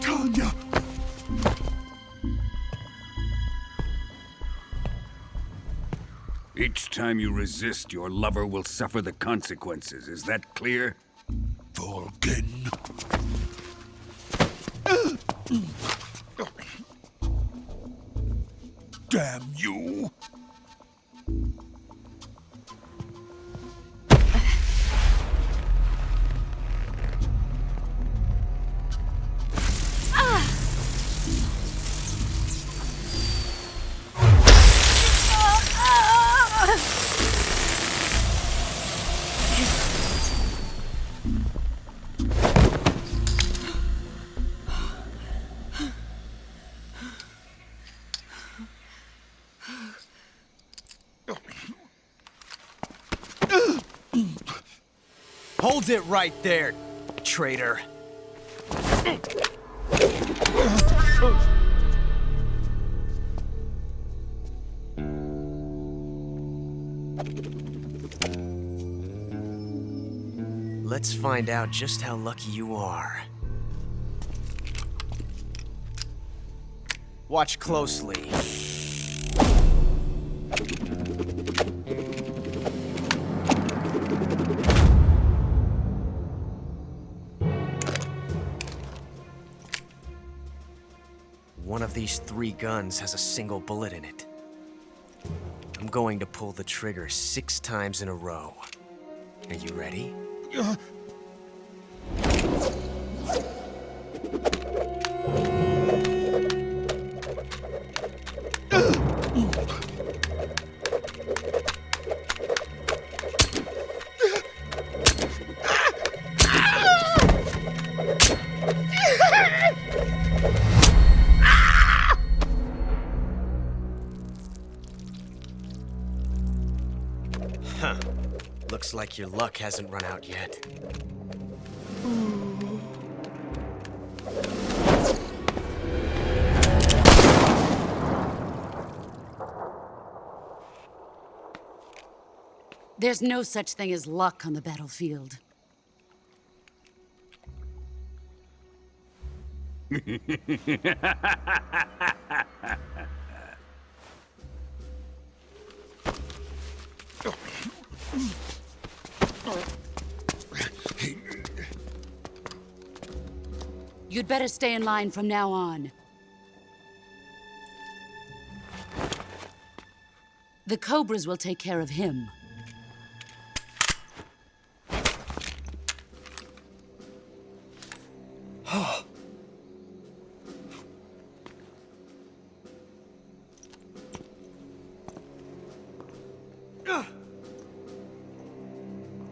Tanya! Each time you resist, your lover will suffer the consequences. Is that clear? Volgin. Damn you! Hold it right there, traitor. Let's find out just how lucky you are. Watch closely. One of these 3 guns has a single bullet in it. I'm going to pull the trigger 6 times in a row. Are you ready? Huh. Looks like your luck hasn't run out yet. There's no such thing as luck on the battlefield. You'd better stay in line from now on. The Cobras will take care of him.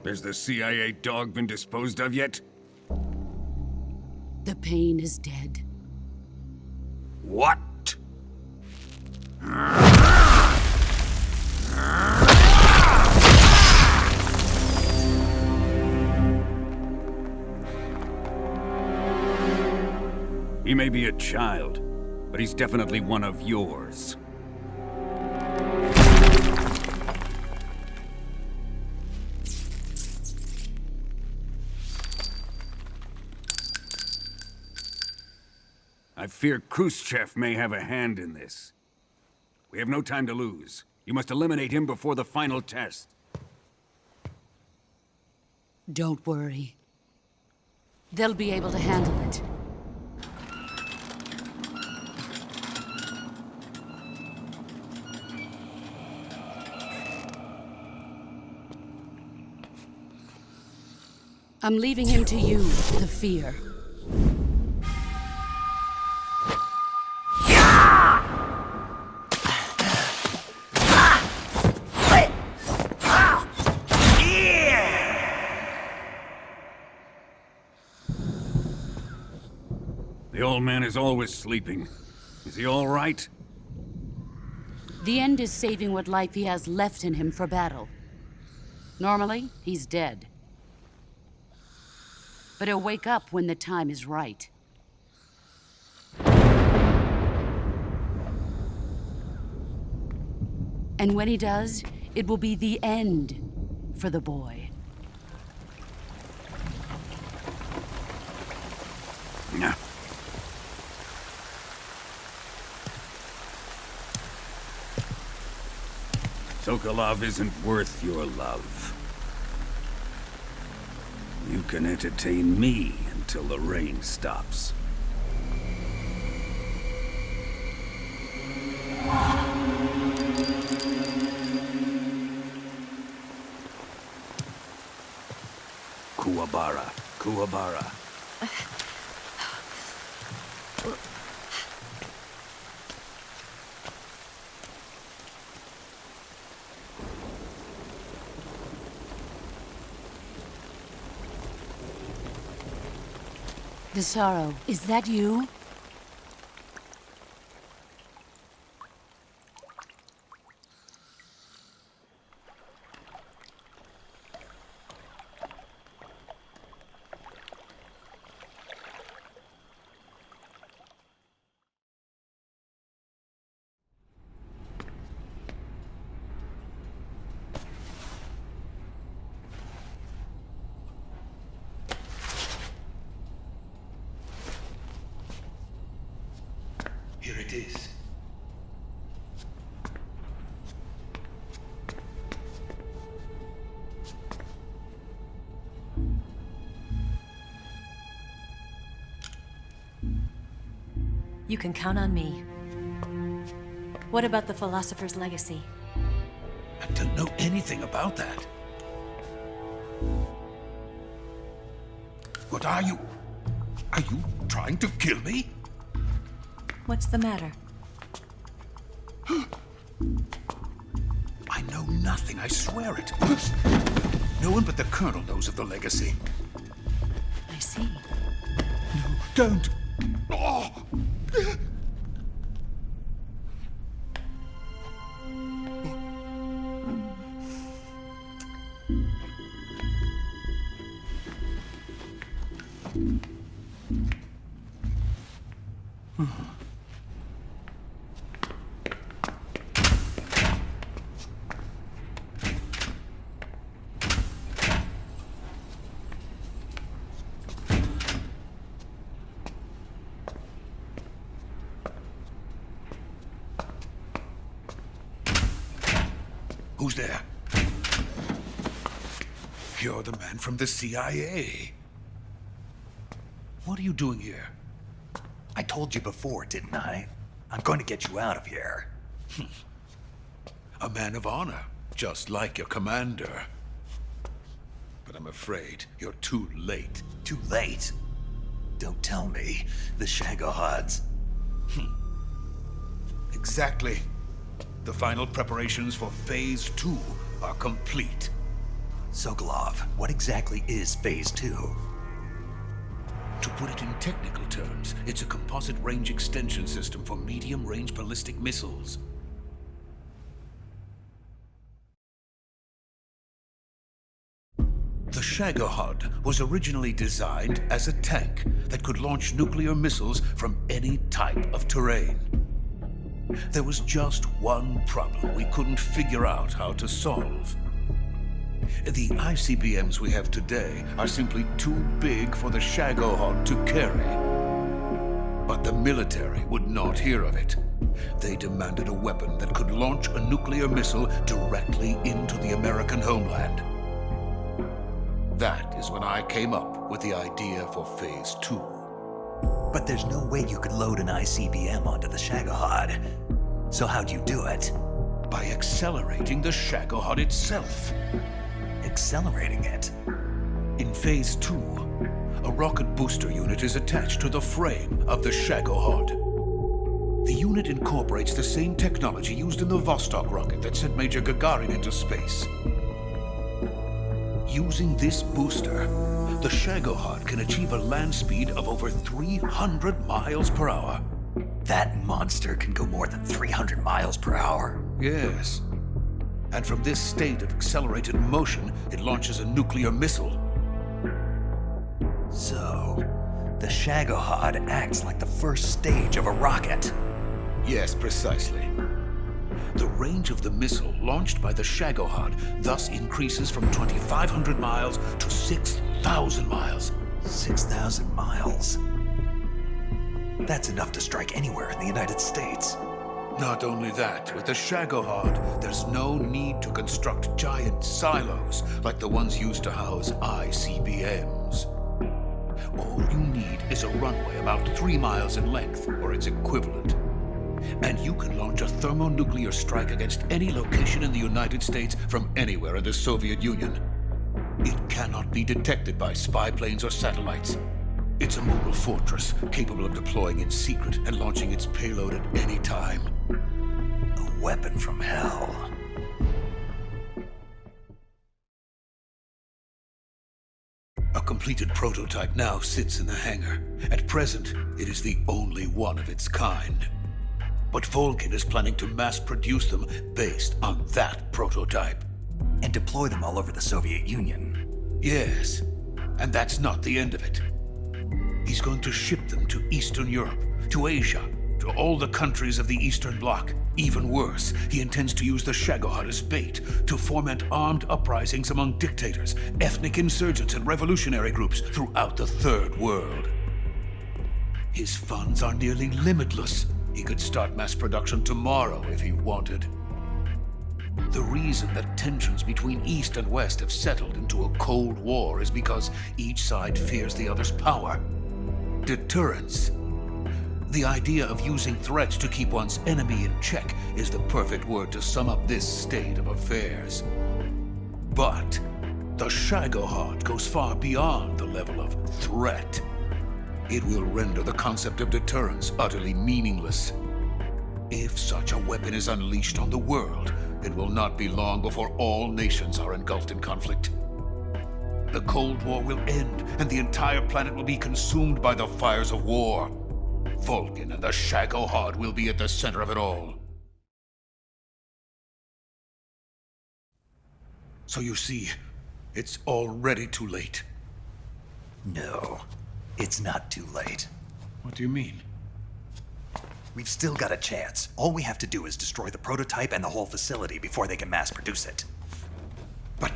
Has the CIA dog been disposed of yet? The pain is dead. What? He may be a child, but he's definitely one of yours. I fear Khrushchev may have a hand in this. We have no time to lose. You must eliminate him before the final test. Don't worry. They'll be able to handle it. I'm leaving him to you, the fear. The old man is always sleeping. Is he all right? The end is saving what life he has left in him for battle. Normally, he's dead. But he'll wake up when the time is right. And when he does, it will be the end for the boy. No. Sokolov isn't worth your love. You can entertain me until the rain stops. Kuwabara, Kuwabara. The sorrow, is that you? You can count on me. What about the Philosopher's Legacy? I don't know anything about that. What are you? Are you trying to kill me? What's the matter? I know nothing, I swear it. No one but the Colonel knows of the legacy. I see. No, don't! Oh. Who's there? You're the man from the CIA. What are you doing here? I told you before, didn't I? I'm going to get you out of here. A man of honor, just like your commander. But I'm afraid you're too late. Too late? Don't tell me. The Shagohods. Exactly. The final preparations for Phase 2 are complete. Sokolov, what exactly is Phase 2? To put it in technical terms, it's a composite range extension system for medium-range ballistic missiles. The Shagohod was originally designed as a tank that could launch nuclear missiles from any type of terrain. There was just one problem we couldn't figure out how to solve. The ICBMs we have today are simply too big for the Shagohod to carry. But the military would not hear of it. They demanded a weapon that could launch a nuclear missile directly into the American homeland. That is when I came up with the idea for Phase 2. But there's no way you could load an ICBM onto the Shagohod. So how'd you do it? By accelerating the Shagohod itself. Accelerating it? In Phase 2, a rocket booster unit is attached to the frame of the Shagohod. The unit incorporates the same technology used in the Vostok rocket that sent Major Gagarin into space. Using this booster, the Shagohod can achieve a land speed of over 300 miles per hour. That monster can go more than 300 miles per hour? Yes. And from this state of accelerated motion, it launches a nuclear missile. So, the Shagohod acts like the first stage of a rocket. Yes, precisely. The range of the missile launched by the Shagohod thus increases from 2,500 miles to 6,000 miles. 6,000 miles? That's enough to strike anywhere in the United States. Not only that, with the Shagohod, there's no need to construct giant silos like the ones used to house ICBMs. All you need is a runway about 3 miles in length, or its equivalent. And you can launch a thermonuclear strike against any location in the United States from anywhere in the Soviet Union. It cannot be detected by spy planes or satellites. It's a mobile fortress, capable of deploying in secret and launching its payload at any time. A weapon from hell. A completed prototype now sits in the hangar. At present, it is the only one of its kind. But Vulcan is planning to mass produce them based on that prototype. And deploy them all over the Soviet Union. Yes, and that's not the end of it. He's going to ship them to Eastern Europe, to Asia, to all the countries of the Eastern Bloc. Even worse, he intends to use the Shagohod as bait to foment armed uprisings among dictators, ethnic insurgents, and revolutionary groups throughout the Third World. His funds are nearly limitless. He could start mass production tomorrow if he wanted. The reason that tensions between East and West have settled into a Cold War is because each side fears the other's power. Deterrence. The idea of using threats to keep one's enemy in check is the perfect word to sum up this state of affairs. But the Shagohod goes far beyond the level of threat. It will render the concept of deterrence utterly meaningless. If such a weapon is unleashed on the world, it will not be long before all nations are engulfed in conflict. The Cold War will end, and the entire planet will be consumed by the fires of war. Vulcan and the Shagohod will be at the center of it all. So you see, it's already too late. No, it's not too late. What do you mean? We've still got a chance. All we have to do is destroy the prototype and the whole facility before they can mass produce it. But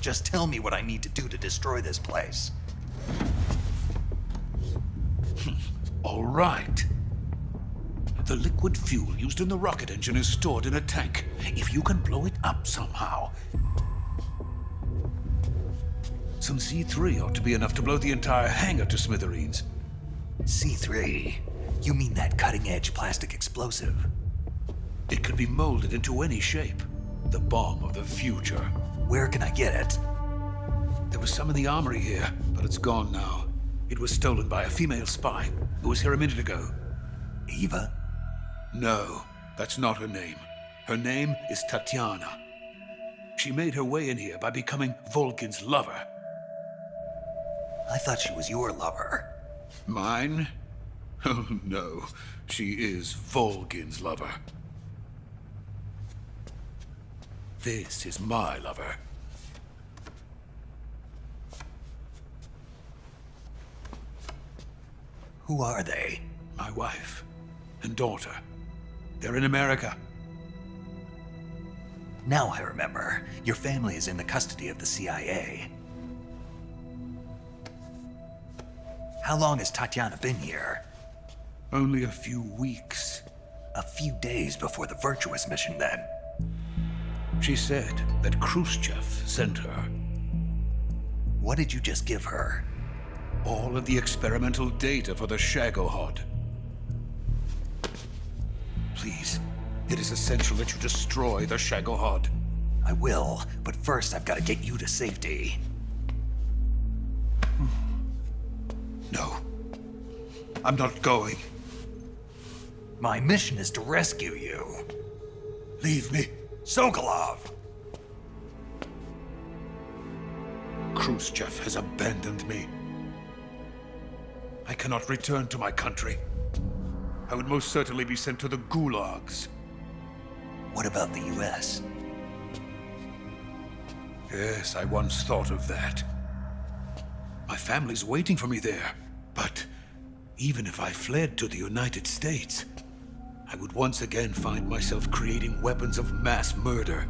just tell me what I need to do to destroy this place. All right. The liquid fuel used in the rocket engine is stored in a tank. If you can blow it up somehow, some C3 ought to be enough to blow the entire hangar to smithereens. C3? You mean that cutting-edge plastic explosive? It could be molded into any shape. The bomb of the future. Where can I get it? There was some in the armory here, but it's gone now. It was stolen by a female spy who was here a minute ago. Eva? No, that's not her name. Her name is Tatiana. She made her way in here by becoming Vulcan's lover. I thought she was your lover. Mine? Oh no, she is Vulcan's lover. This is my lover. Who are they? My wife and daughter. They're in America. Now I remember. Your family is in the custody of the CIA. How long has Tatiana been here? Only a few weeks. A few days before the Virtuous mission, then. She said that Khrushchev sent her. What did you just give her? All of the experimental data for the Shagohod. Please, it is essential that you destroy the Shagohod. I will, but first I've got to get you to safety. No, I'm not going. My mission is to rescue you. Leave me. Sokolov! Khrushchev has abandoned me. I cannot return to my country. I would most certainly be sent to the gulags. What about the US? Yes, I once thought of that. My family's waiting for me there. But even if I fled to the United States, I would once again find myself creating weapons of mass murder.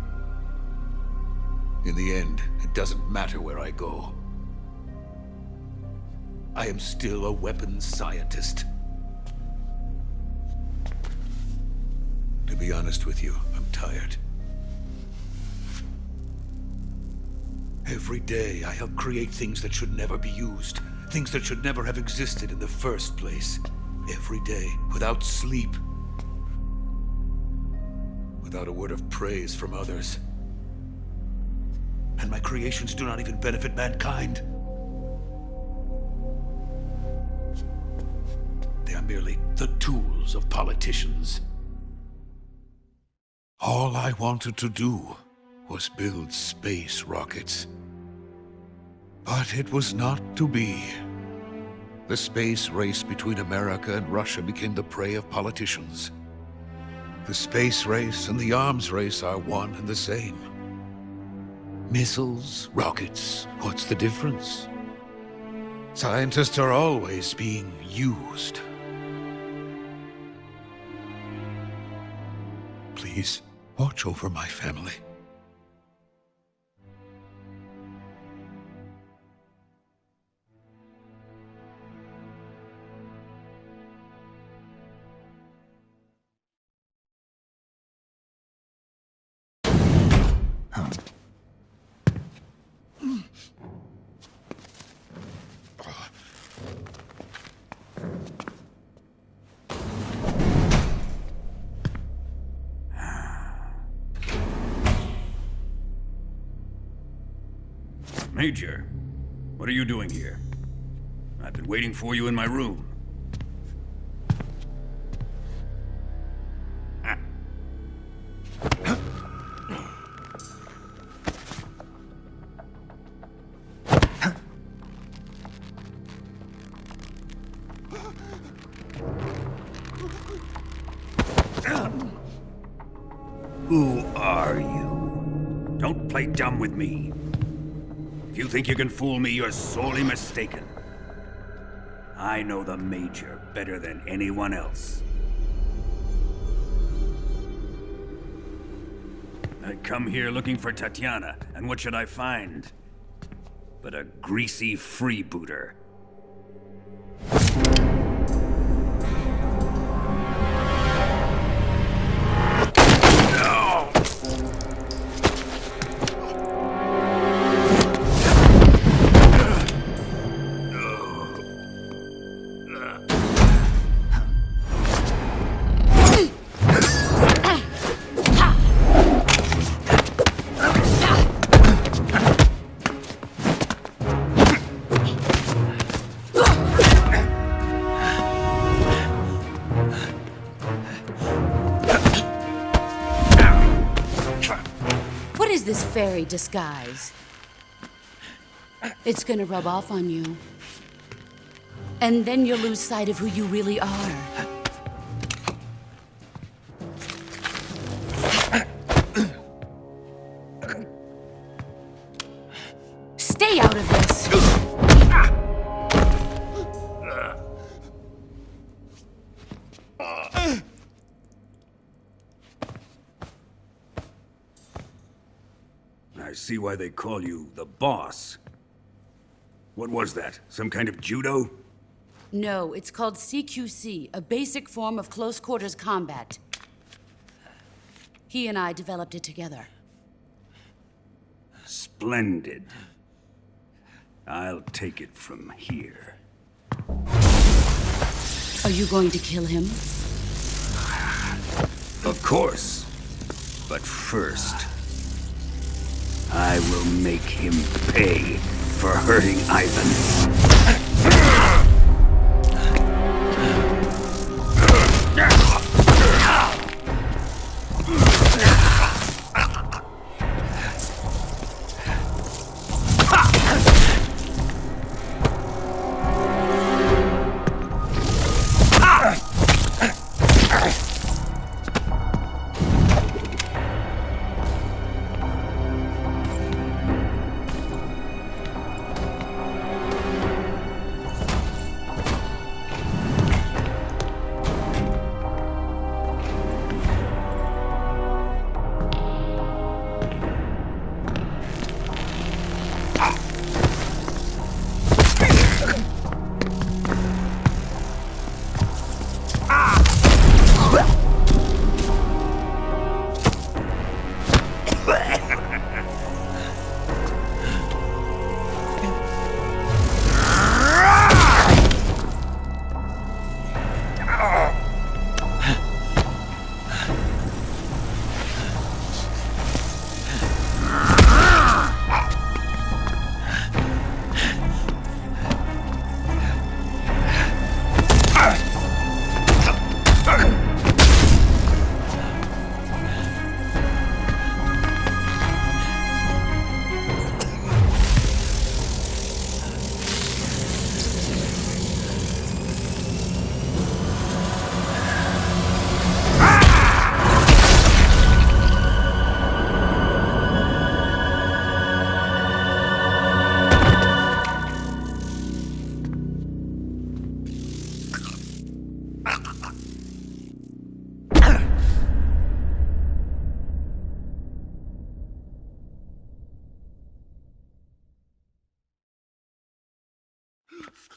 In the end, it doesn't matter where I go. I am still a weapons scientist. To be honest with you, I'm tired. Every day, I help create things that should never be used. Things that should never have existed in the first place. Every day, without sleep. Without a word of praise from others. And my creations do not even benefit mankind. They are merely the tools of politicians. All I wanted to do was build space rockets. But it was not to be. The space race between America and Russia became the prey of politicians. The space race and the arms race are one and the same. Missiles, rockets, what's the difference? Scientists are always being used. Please, watch over my family. Major, what are you doing here? I've been waiting for you in my room. Who are you? Don't play dumb with me. If you think you can fool me, you're sorely mistaken. I know the Major better than anyone else. I come here looking for Tatiana, and what should I find? But a greasy freebooter. This fairy disguise. It's gonna rub off on you. And then you'll lose sight of who you really are. Stay out of this! I see why they call you the boss. What was that? Some kind of judo? No, it's called CQC, a basic form of close quarters combat. He and I developed it together. Splendid. I'll take it from here. Are you going to kill him? Of course. But first, I will make him pay for hurting Ivan.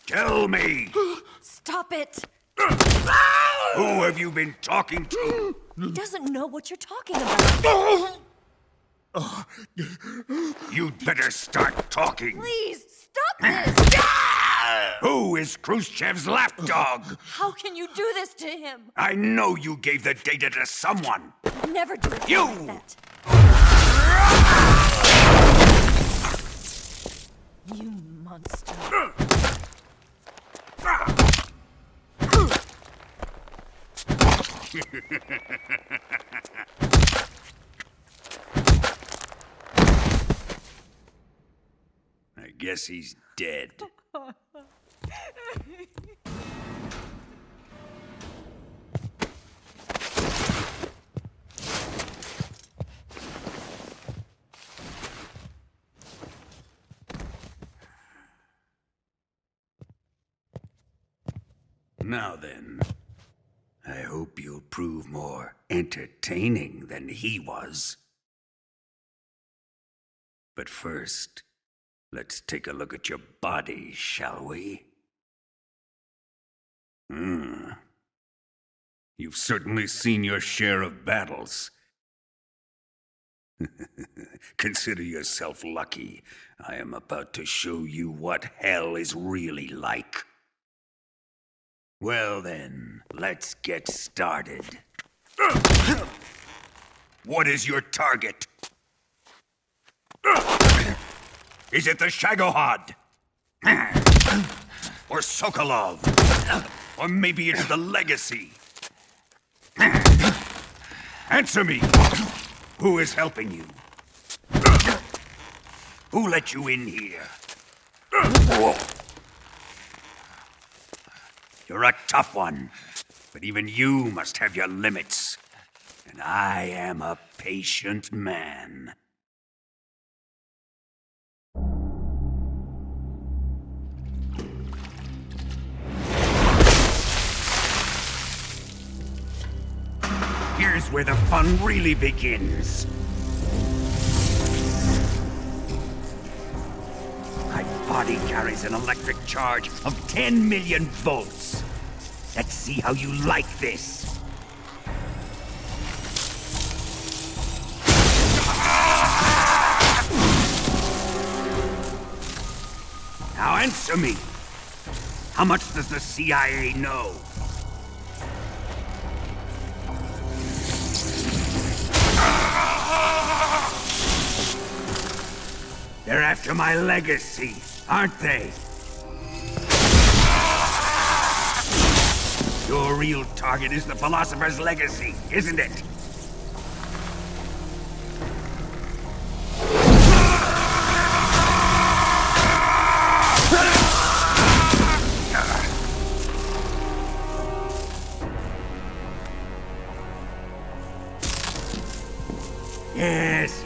Tell me! Stop it! Who have you been talking to? He doesn't know what you're talking about. You'd better start talking. Please, stop this! Who is Khrushchev's lapdog? How can you do this to him? I know you gave the data to someone. Never do it You! like that. monster. I guess he's dead. Now then, I hope you'll prove more entertaining than he was. But first, let's take a look at your body, shall we? You've certainly seen your share of battles. Consider yourself lucky. I am about to show you what hell is really like. Well then, let's get started. What is your target? Is it the Shagohod? Or Sokolov? Or maybe it's the Legacy? Answer me! Who is helping you? Who let you in here? You're a tough one, but even you must have your limits. And I am a patient man. Here's where the fun really begins. My body carries an electric charge of 10 million volts. Let's see how you like this. Now answer me. How much does the CIA know? They're after my legacy, aren't they? Your real target is the Philosopher's Legacy, isn't it?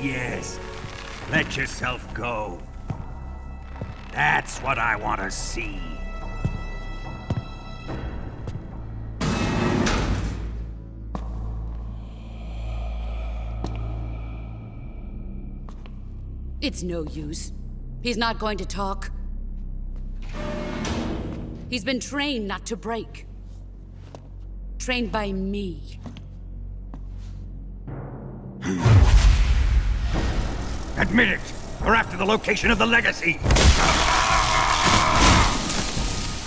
Yes. Let yourself go. That's what I want to see. It's no use. He's not going to talk. He's been trained not to break. Trained by me. Admit it! You're after the location of the Legacy!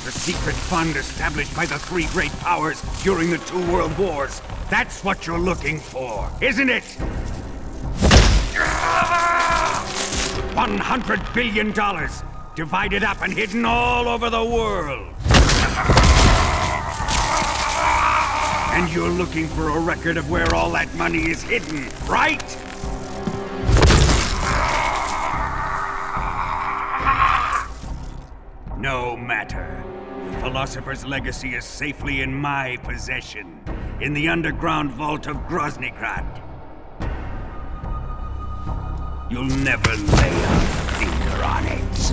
The secret fund established by the three great powers during the 2 world wars. That's what you're looking for, isn't it? $100 billion, divided up and hidden all over the world. And you're looking for a record of where all that money is hidden, right? No matter. The Philosopher's Legacy is safely in my possession, in the underground vault of Groznyj Grad. You'll never lay a finger on it.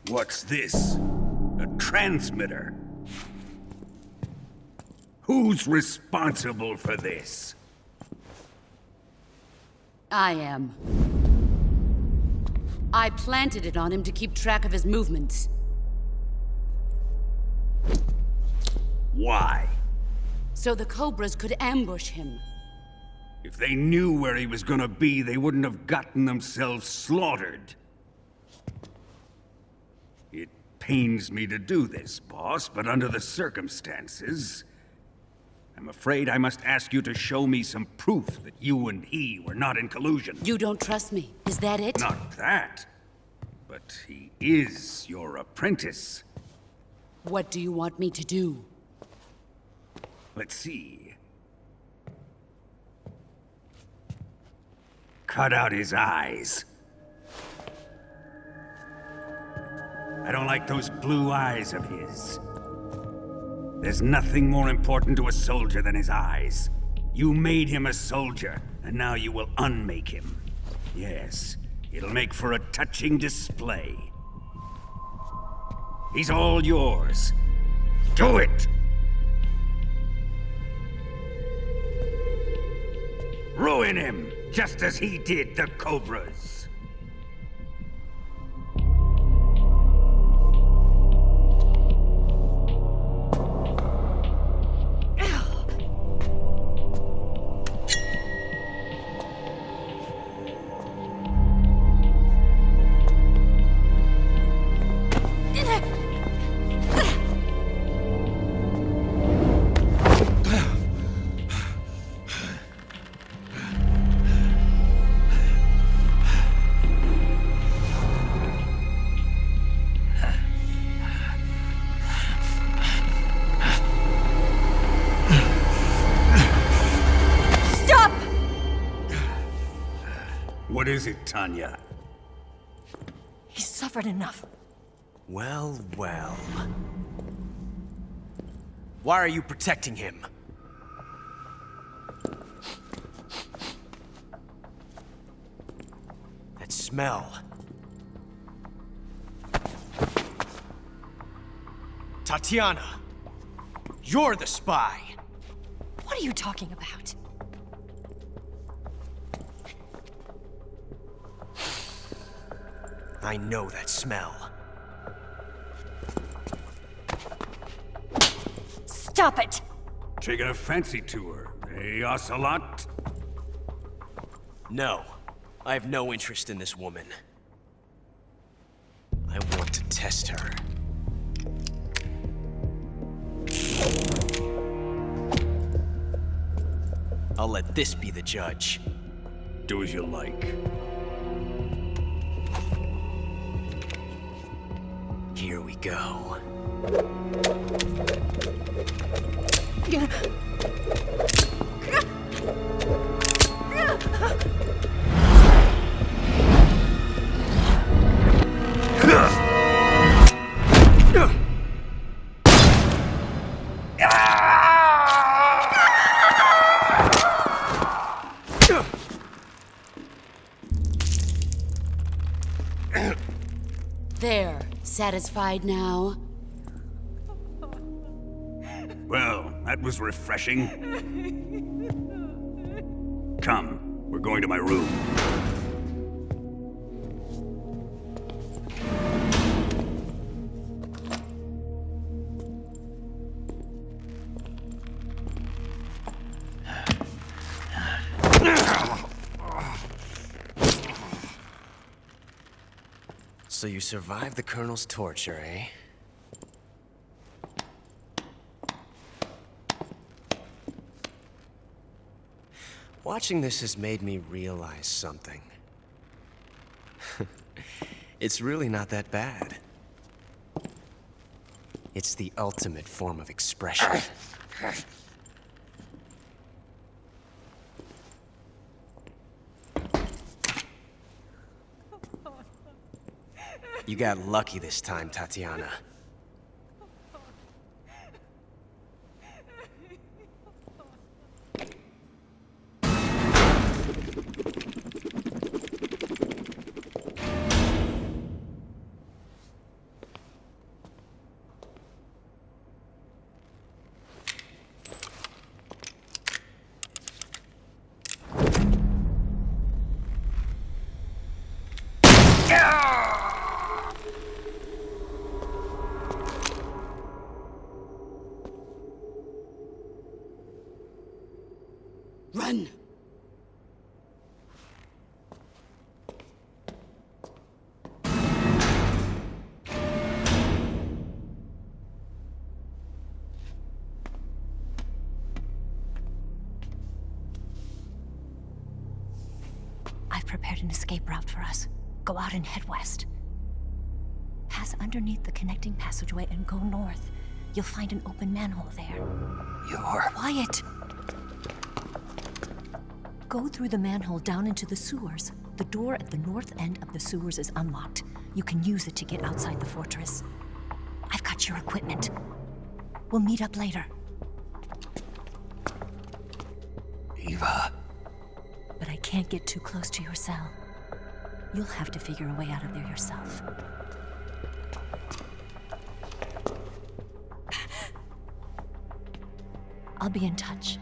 What's this? A transmitter? Who's responsible for this? I am. I planted it on him to keep track of his movements. Why? So the Cobras could ambush him. If they knew where he was gonna be, they wouldn't have gotten themselves slaughtered. It pains me to do this, boss, but under the circumstances, I'm afraid I must ask you to show me some proof that you and he were not in collusion. You don't trust me, is that it? Not that. But he is your apprentice. What do you want me to do? Let's see. Cut out his eyes. I don't like those blue eyes of his. There's nothing more important to a soldier than his eyes. You made him a soldier, and now you will unmake him. Yes, it'll make for a touching display. He's all yours. Do it! Ruin him, just as he did the Cobras. What is it, Tanya? He's suffered enough. Well, well. Why are you protecting him? That smell. Tatiana, you're the spy. What are you talking about? I know that smell. Stop it! Taking a fancy to her, eh, Ocelot? No, I have no interest in this woman. I want to test her. I'll let this be the judge. Do as you like. Here we go. There, satisfied now? Well, that was refreshing. Come, we're going to my room. So you survived the Colonel's torture, eh? Watching this has made me realize something. It's really not that bad. It's the ultimate form of expression. You got lucky this time, Tatiana. Run! prepared an escape route for us. Go out and head west. Pass underneath the connecting passageway and go north. You'll find an open manhole there. You're... Quiet! Go through the manhole down into the sewers. The door at the north end of the sewers is unlocked. You can use it to get outside the fortress. I've got your equipment. We'll meet up later. Eva... But I can't get too close to your cell. You'll have to figure a way out of there yourself. I'll be in touch.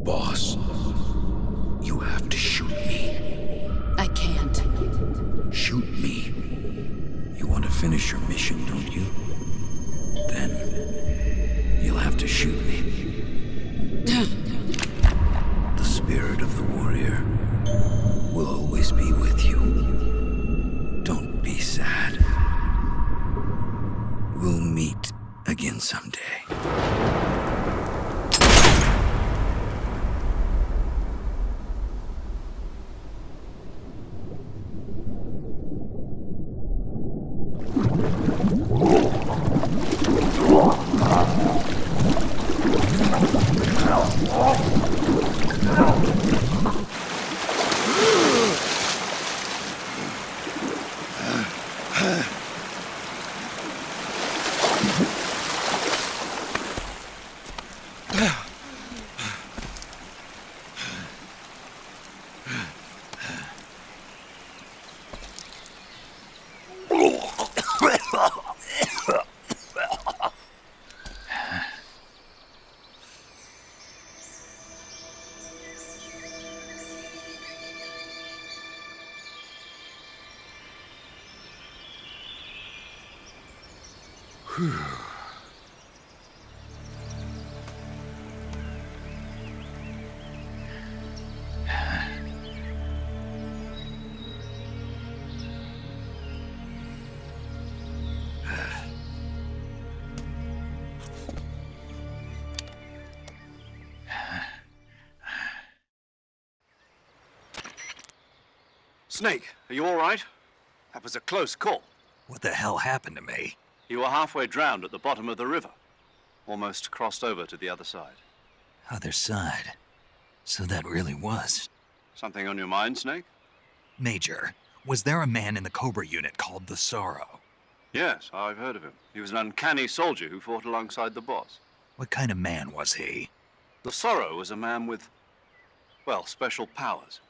Boss, you have to shoot me. I can't. Shoot me. You want to finish your mission, don't you? Then you'll have to shoot me. The spirit of the warrior will always be with you. Don't be sad. We'll meet again someday. Snake, are you all right? That was a close call. What the hell happened to me? You were halfway drowned at the bottom of the river. Almost crossed over to the other side. Other side. So that really was. Something on your mind, Snake? Major, was there a man in the Cobra unit called the Sorrow? Yes, I've heard of him. He was an uncanny soldier who fought alongside the boss. What kind of man was he? The Sorrow was a man with, well, special powers.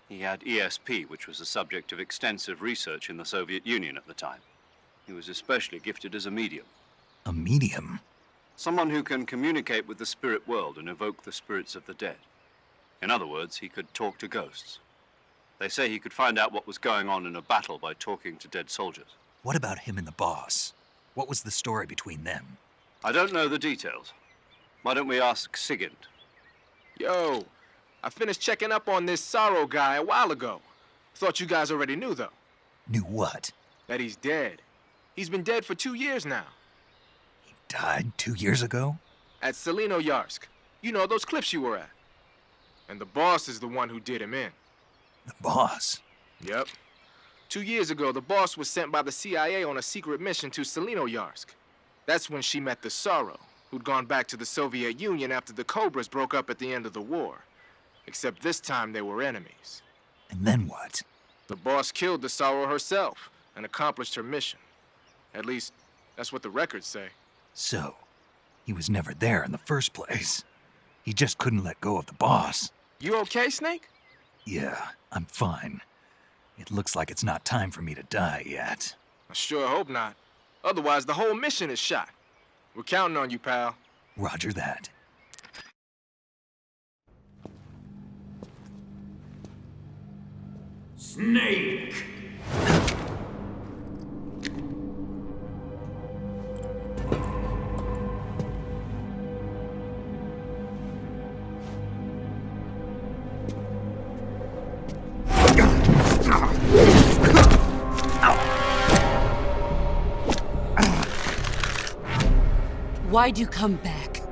He had ESP, which was the subject of extensive research in the Soviet Union at the time. He was especially gifted as a medium. A medium? Someone who can communicate with the spirit world and evoke the spirits of the dead. In other words, he could talk to ghosts. They say he could find out what was going on in a battle by talking to dead soldiers. What about him and the boss? What was the story between them? I don't know the details. Why don't we ask Sigint? Yo, I finished checking up on this Sorrow guy a while ago. Thought you guys already knew, though. Knew what? That he's dead. He's been dead for 2 years now. He died 2 years ago? At Selino-Yarsk. You know, those cliffs you were at. And the boss is the one who did him in. The boss? Yep. 2 years ago, the boss was sent by the CIA on a secret mission to Selino-Yarsk. That's when she met the Sorrow, who'd gone back to the Soviet Union after the Cobras broke up at the end of the war. Except this time they were enemies. And then what? The boss killed the Sorrow herself and accomplished her mission. At least, that's what the records say. So, he was never there in the first place. He just couldn't let go of the boss. You okay, Snake? Yeah, I'm fine. It looks like it's not time for me to die yet. I sure hope not. Otherwise, the whole mission is shot. We're counting on you, pal. Roger that. Snake! Why'd you come back?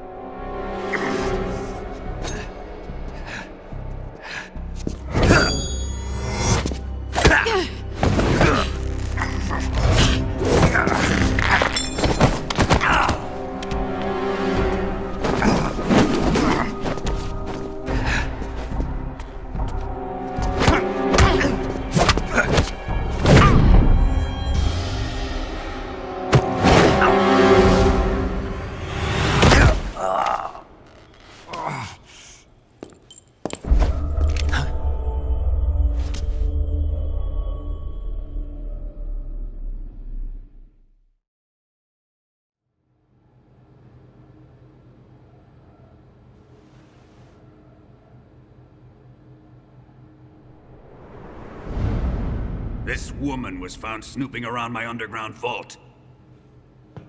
This woman was found snooping around my underground vault.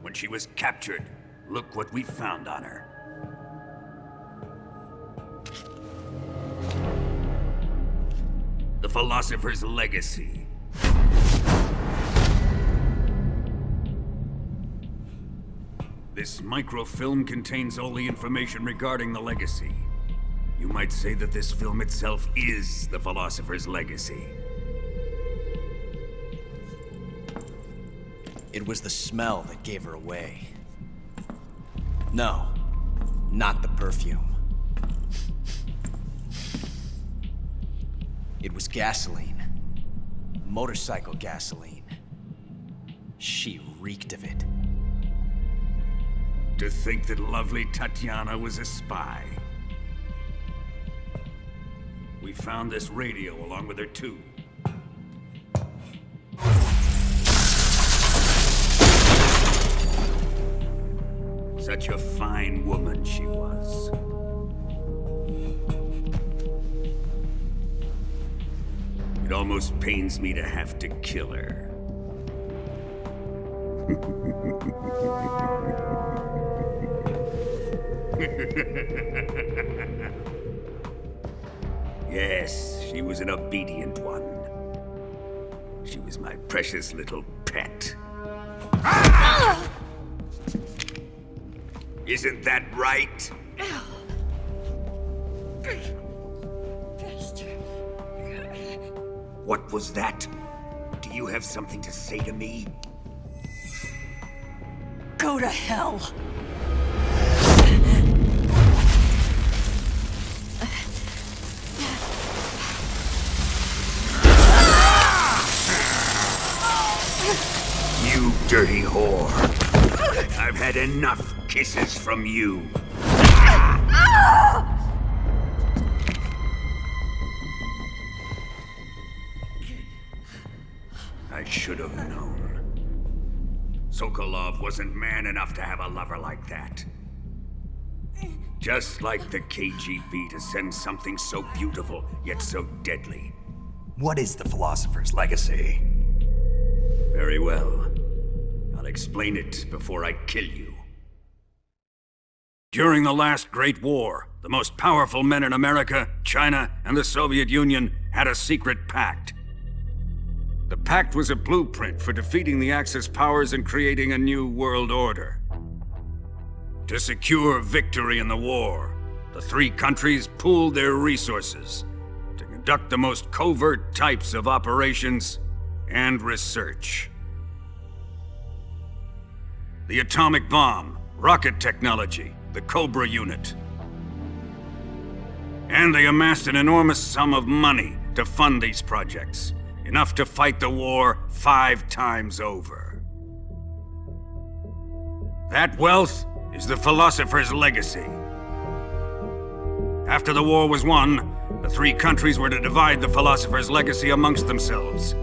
When she was captured, look what we found on her. The Philosopher's Legacy. This microfilm contains all the information regarding the Legacy. You might say that this film itself is the Philosopher's Legacy. It was the smell that gave her away. No, not the perfume. It was gasoline. Motorcycle gasoline. She reeked of it. To think that lovely Tatiana was a spy. We found this radio along with her too. Such a fine woman she was. It almost pains me to have to kill her. Yes, she was an obedient one. She was my precious little pet. Isn't that right? What was that? Do you have something to say to me? Go to hell. You dirty whore. I've had enough kisses from you. I should have known. Sokolov wasn't man enough to have a lover like that. Just like the KGB to send something so beautiful, yet so deadly. What is the Philosopher's Legacy? Very well. I'll explain it before I kill you. During the last Great War, the most powerful men in America, China, and the Soviet Union had a secret pact. The pact was a blueprint for defeating the Axis powers and creating a new world order. To secure victory in the war, the three countries pooled their resources to conduct the most covert types of operations and research. The atomic bomb, rocket technology, the Cobra unit. And they amassed an enormous sum of money to fund these projects, enough to fight the war 5 times over. That wealth is the Philosopher's Legacy. After the war was won, the three countries were to divide the Philosopher's Legacy amongst themselves.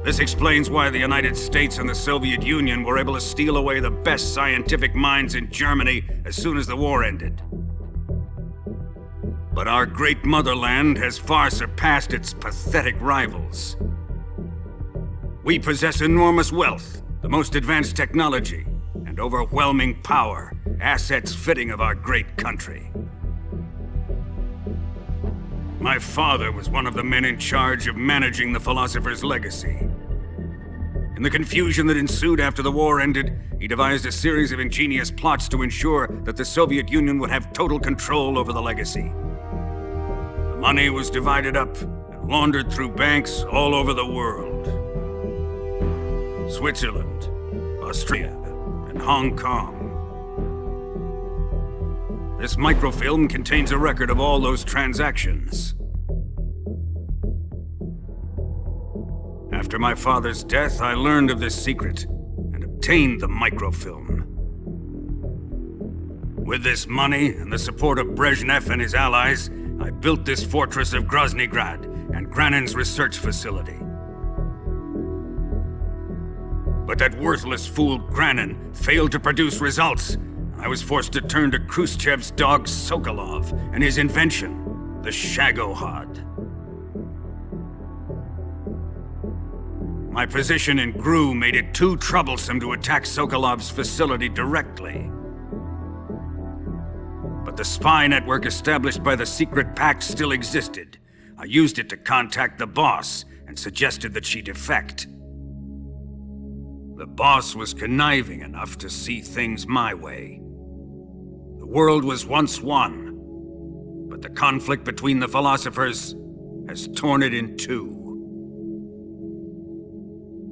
This explains why the United States and the Soviet Union were able to steal away the best scientific minds in Germany as soon as the war ended. But our great motherland has far surpassed its pathetic rivals. We possess enormous wealth, the most advanced technology, and overwhelming power, assets fitting of our great country. My father was one of the men in charge of managing the Philosopher's Legacy. In In the confusion that ensued after the war ended, he devised a series of ingenious plots to ensure that the Soviet Union would have total control over the legacy. The money was divided up and laundered through banks all over the world. Switzerland, Austria, and Hong Kong. This microfilm contains a record of all those transactions. After my father's death, I learned of this secret and obtained the microfilm. With this money and the support of Brezhnev and his allies, I built this fortress of Groznyj Grad and Granin's research facility. But that worthless fool Granin failed to produce results. I was forced to turn to Khrushchev's dog Sokolov and his invention, the Shagohod. My position in GRU made it too troublesome to attack Sokolov's facility directly. But the spy network established by the secret pact still existed. I used it to contact the boss and suggested that she defect. The boss was conniving enough to see things my way. The world was once one, but the conflict between the philosophers has torn it in two.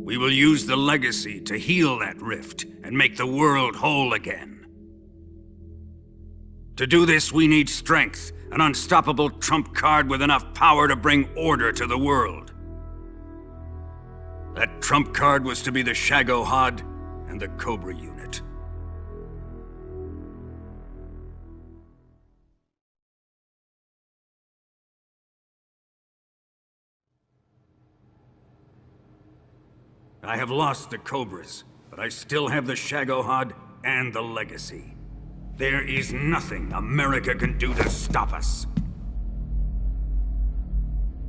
We will use the legacy to heal that rift and make the world whole again. To do this, we need strength, an unstoppable trump card with enough power to bring order to the world. That trump card was to be the Shagohod and the Cobra unit. I have lost the Cobras, but I still have the Shagohod and the legacy. There is nothing America can do to stop us.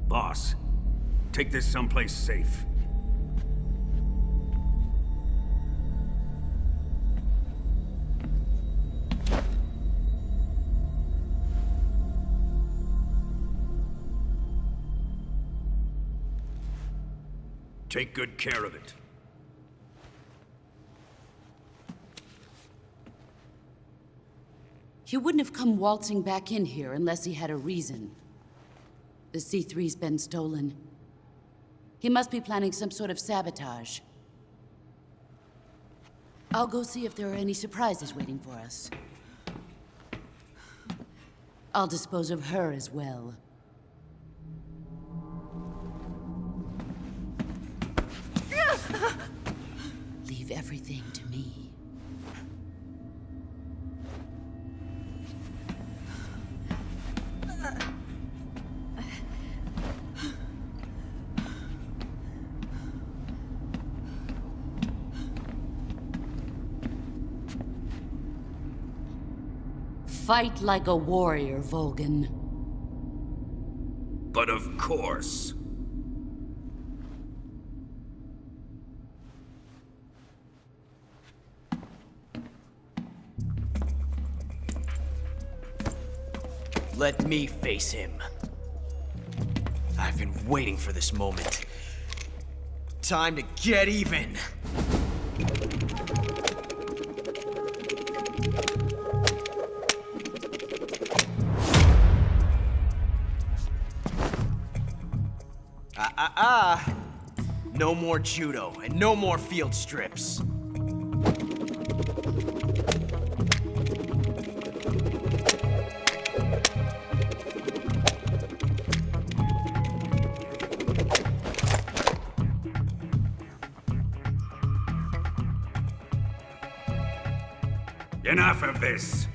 Boss, take this someplace safe. Take good care of it. He wouldn't have come waltzing back in here unless he had a reason. The C3's been stolen. He must be planning some sort of sabotage. I'll go see if there are any surprises waiting for us. I'll dispose of her as well. Leave everything to me. Fight like a warrior, Volgan. But of course. Let me face him. I've been waiting for this moment. Time to get even. No more judo, and no more field strips. Enough of this.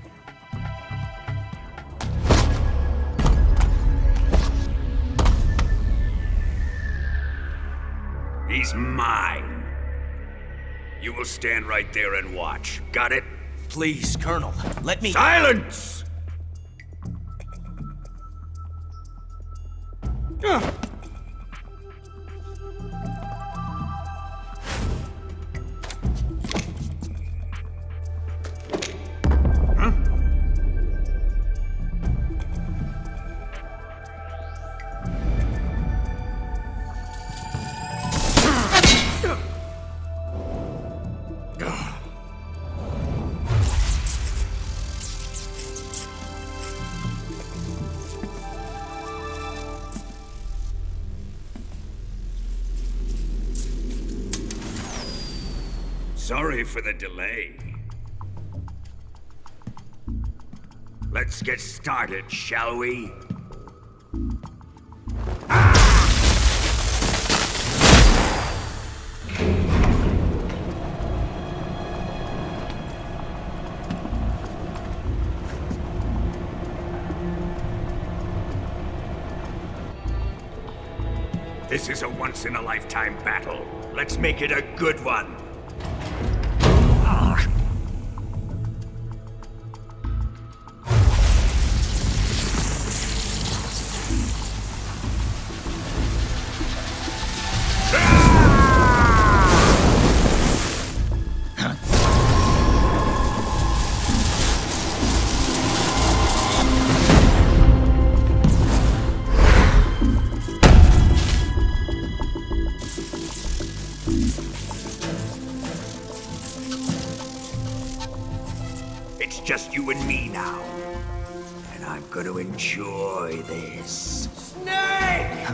He's mine. You will stand right there and watch. Got it? Please, Colonel, let me— Silence! Sorry for the delay. Let's get started, shall we? This is a once-in-a-lifetime battle. Let's make it a good one. It's just you and me now. And I'm gonna enjoy this. Snake!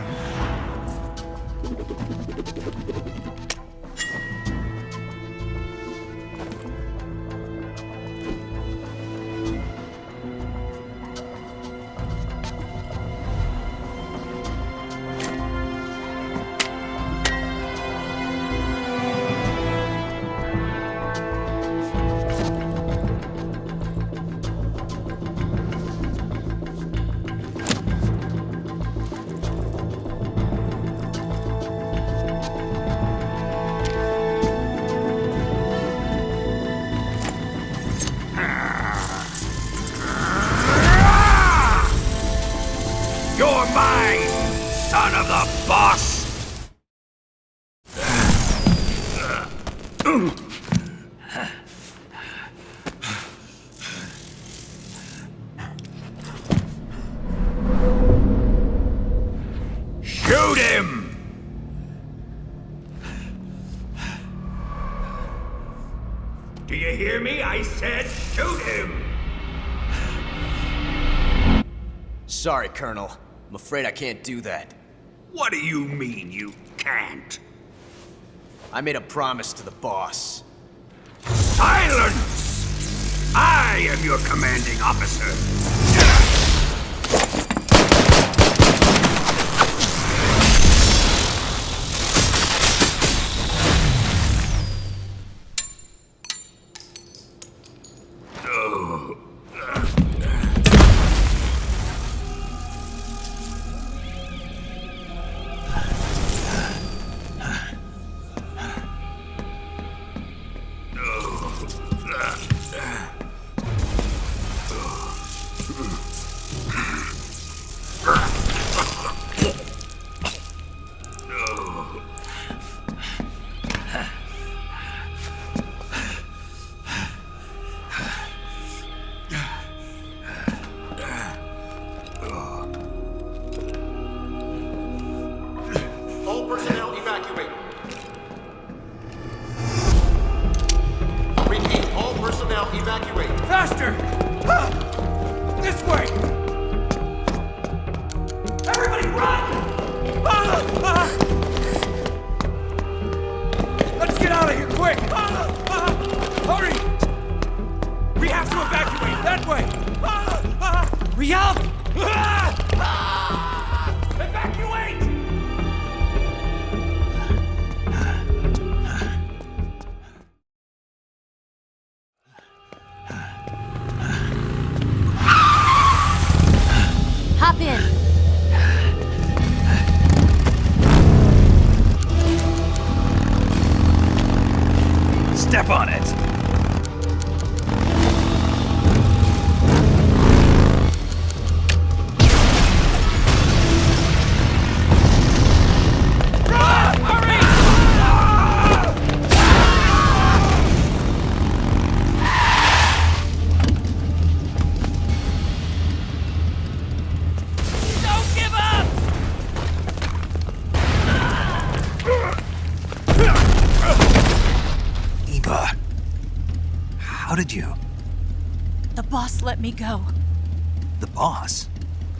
You're mine, son of the boss! Shoot him! Do you hear me? I said shoot him! Sorry, Colonel. I'm afraid I can't do that. What do you mean you can't? I made a promise to the boss. Silence! I am your commanding officer. All personnel evacuate. Repeat, all personnel evacuate. Faster! This way! Everybody run! Let's get out of here, quick! Hurry! We have to evacuate, that way! Hurry up! Evacuate! Hop in. Step on it! How did you? The boss let me go. The boss?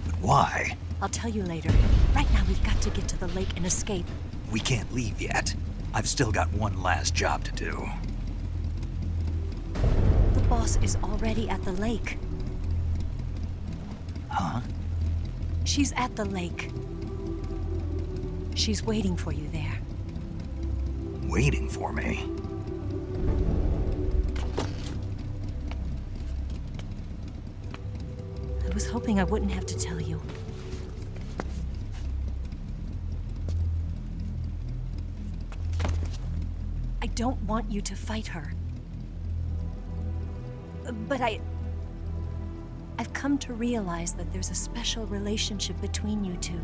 But why? I'll tell you later. Right now, we've got to get to the lake and escape. We can't leave yet. I've still got one last job to do. boss is already at the lake. Huh? She's at the lake. She's waiting for you there. Waiting for me? I was hoping I wouldn't have to tell you. I don't want you to fight her. But I've come to realize that there's a special relationship between you two.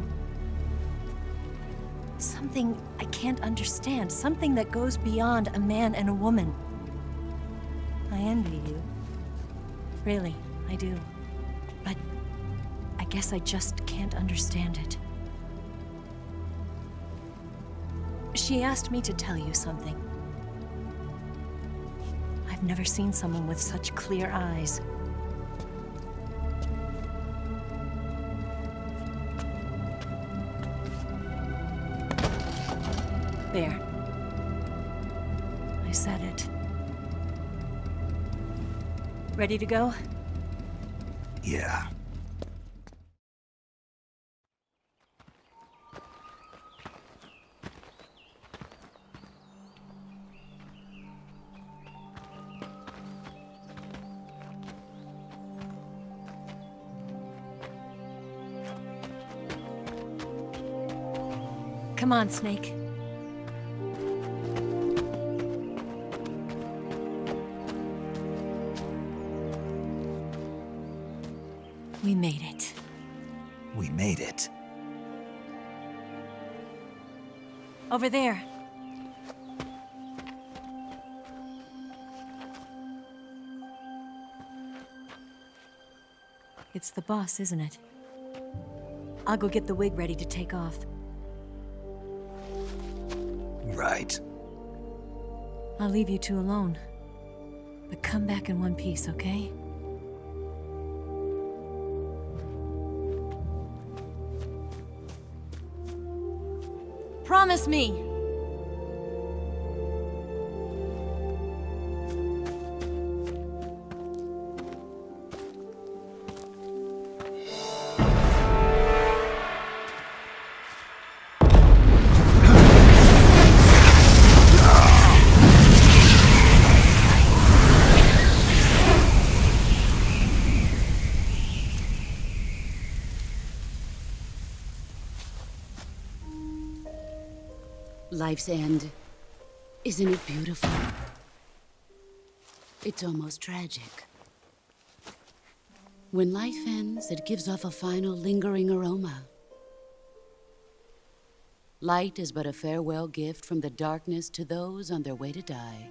Something I can't understand, something that goes beyond a man and a woman. I envy you. Really, I do. But I guess I just can't understand it. She asked me to tell you something. I've never seen someone with such clear eyes. There. I said it. Ready to go? Yeah. Come on, Snake. We made it. We made it. Over there. It's the boss, isn't it? I'll go get the wig ready to take off. Right. I'll leave you two alone. But come back in one piece, okay? Promise me! Life's end. Isn't it beautiful? It's almost tragic. When life ends, it gives off a final lingering aroma. Light is but a farewell gift from the darkness to those on their way to die.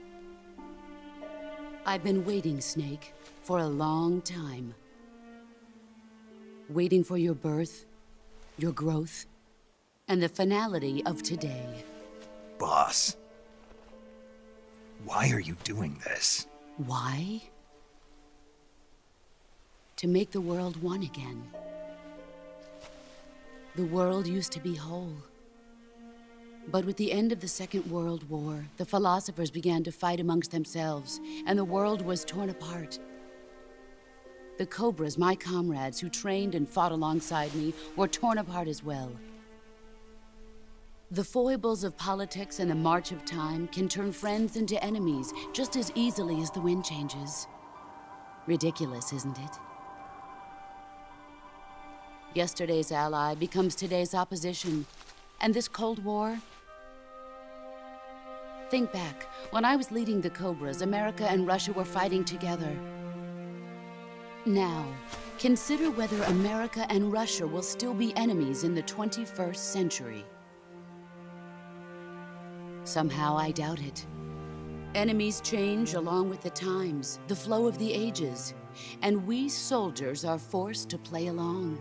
I've been waiting, Snake, for a long time. Waiting for your birth, your growth, and the finality of today. Boss. Why are you doing this? Why? To make the world one again. The world used to be whole. But with the end of the Second World War, the philosophers began to fight amongst themselves, and the world was torn apart. The Cobras, my comrades who trained and fought alongside me, were torn apart as well. The foibles of politics and the march of time can turn friends into enemies just as easily as the wind changes. Ridiculous, isn't it? Yesterday's ally becomes today's opposition. And this Cold War? Think back. When I was leading the Cobras, America and Russia were fighting together. Now, consider whether America and Russia will still be enemies in the 21st century. Somehow I doubt it. Enemies change along with the times, the flow of the ages, and we soldiers are forced to play along.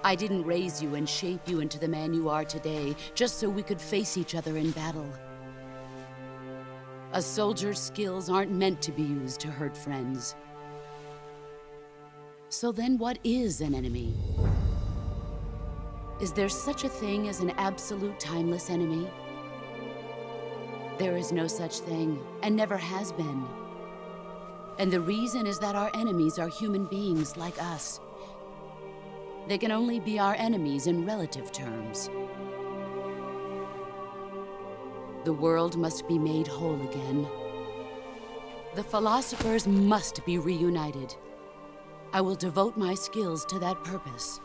I didn't raise you and shape you into the man you are today just so we could face each other in battle. A soldier's skills aren't meant to be used to hurt friends. So then what is an enemy? Is there such a thing as an absolute timeless enemy? There is no such thing, and never has been. And the reason is that our enemies are human beings like us. They can only be our enemies in relative terms. The world must be made whole again. The philosophers must be reunited. I will devote my skills to that purpose.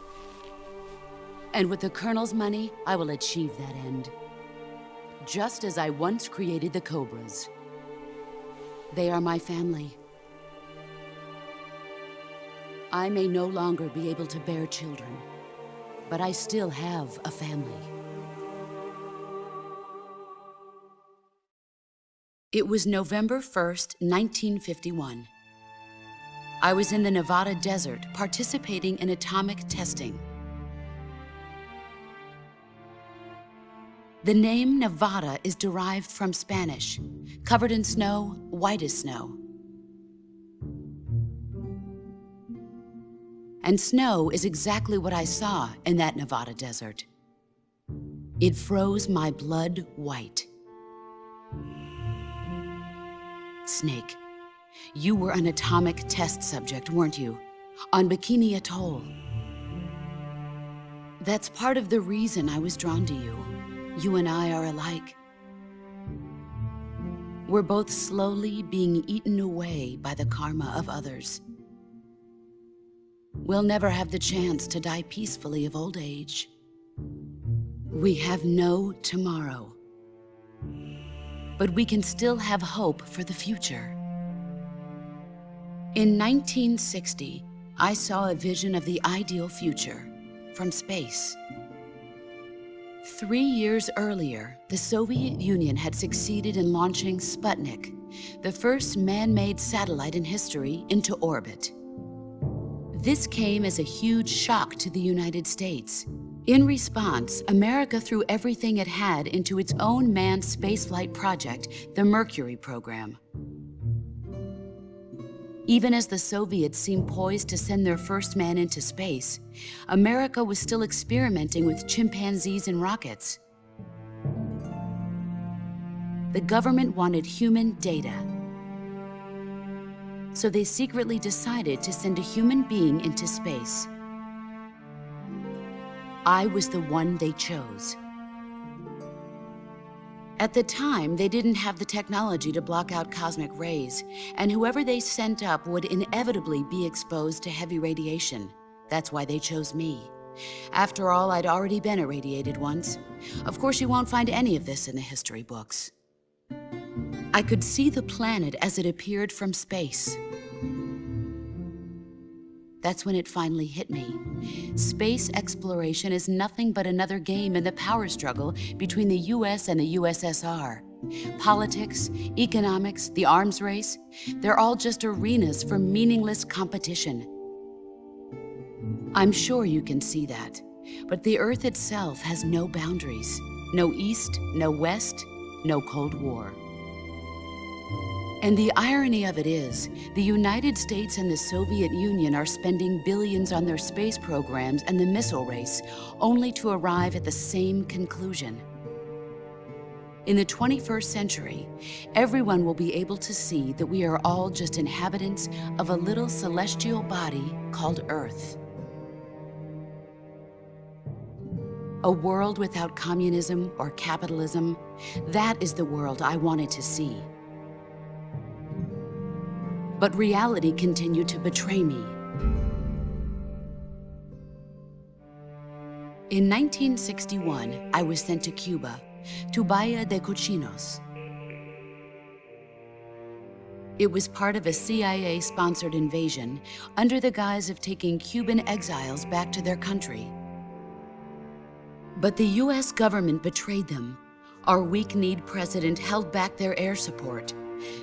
And with the Colonel's money, I will achieve that end. Just as I once created the Cobras. They are my family. I may no longer be able to bear children, but I still have a family. It was November 1st, 1951. I was in the Nevada desert participating in atomic testing. The name Nevada is derived from Spanish, covered in snow, white as snow. And snow is exactly what I saw in that Nevada desert. It froze my blood white. Snake, you were an atomic test subject, weren't you? On Bikini Atoll. That's part of the reason I was drawn to you. You and I are alike. We're both slowly being eaten away by the karma of others. We'll never have the chance to die peacefully of old age. We have no tomorrow. But we can still have hope for the future. In 1960, I saw a vision of the ideal future from space. 3 years earlier, the Soviet Union had succeeded in launching Sputnik, the first man-made satellite in history, into orbit. This came as a huge shock to the United States. In response, America threw everything it had into its own manned spaceflight project, the Mercury program. Even as the Soviets seemed poised to send their first man into space, America was still experimenting with chimpanzees and rockets. The government wanted human data. So they secretly decided to send a human being into space. I was the one they chose. At the time, they didn't have the technology to block out cosmic rays, and whoever they sent up would inevitably be exposed to heavy radiation. That's why they chose me. After all, I'd already been irradiated once. Of course, you won't find any of this in the history books. I could see the planet as it appeared from space. That's when it finally hit me. Space exploration is nothing but another game in the power struggle between the US and the USSR. Politics, economics, the arms race, they're all just arenas for meaningless competition. I'm sure you can see that, but the Earth itself has no boundaries. No East, no West, no Cold War. And the irony of it is, the United States and the Soviet Union are spending billions on their space programs and the missile race, only to arrive at the same conclusion. In the 21st century, everyone will be able to see that we are all just inhabitants of a little celestial body called Earth. A world without communism or capitalism, that is the world I wanted to see. But reality continued to betray me. In 1961, I was sent to Cuba, to Bahia de Cochinos. It was part of a CIA-sponsored invasion under the guise of taking Cuban exiles back to their country. But the US government betrayed them. Our weak-kneed president held back their air support.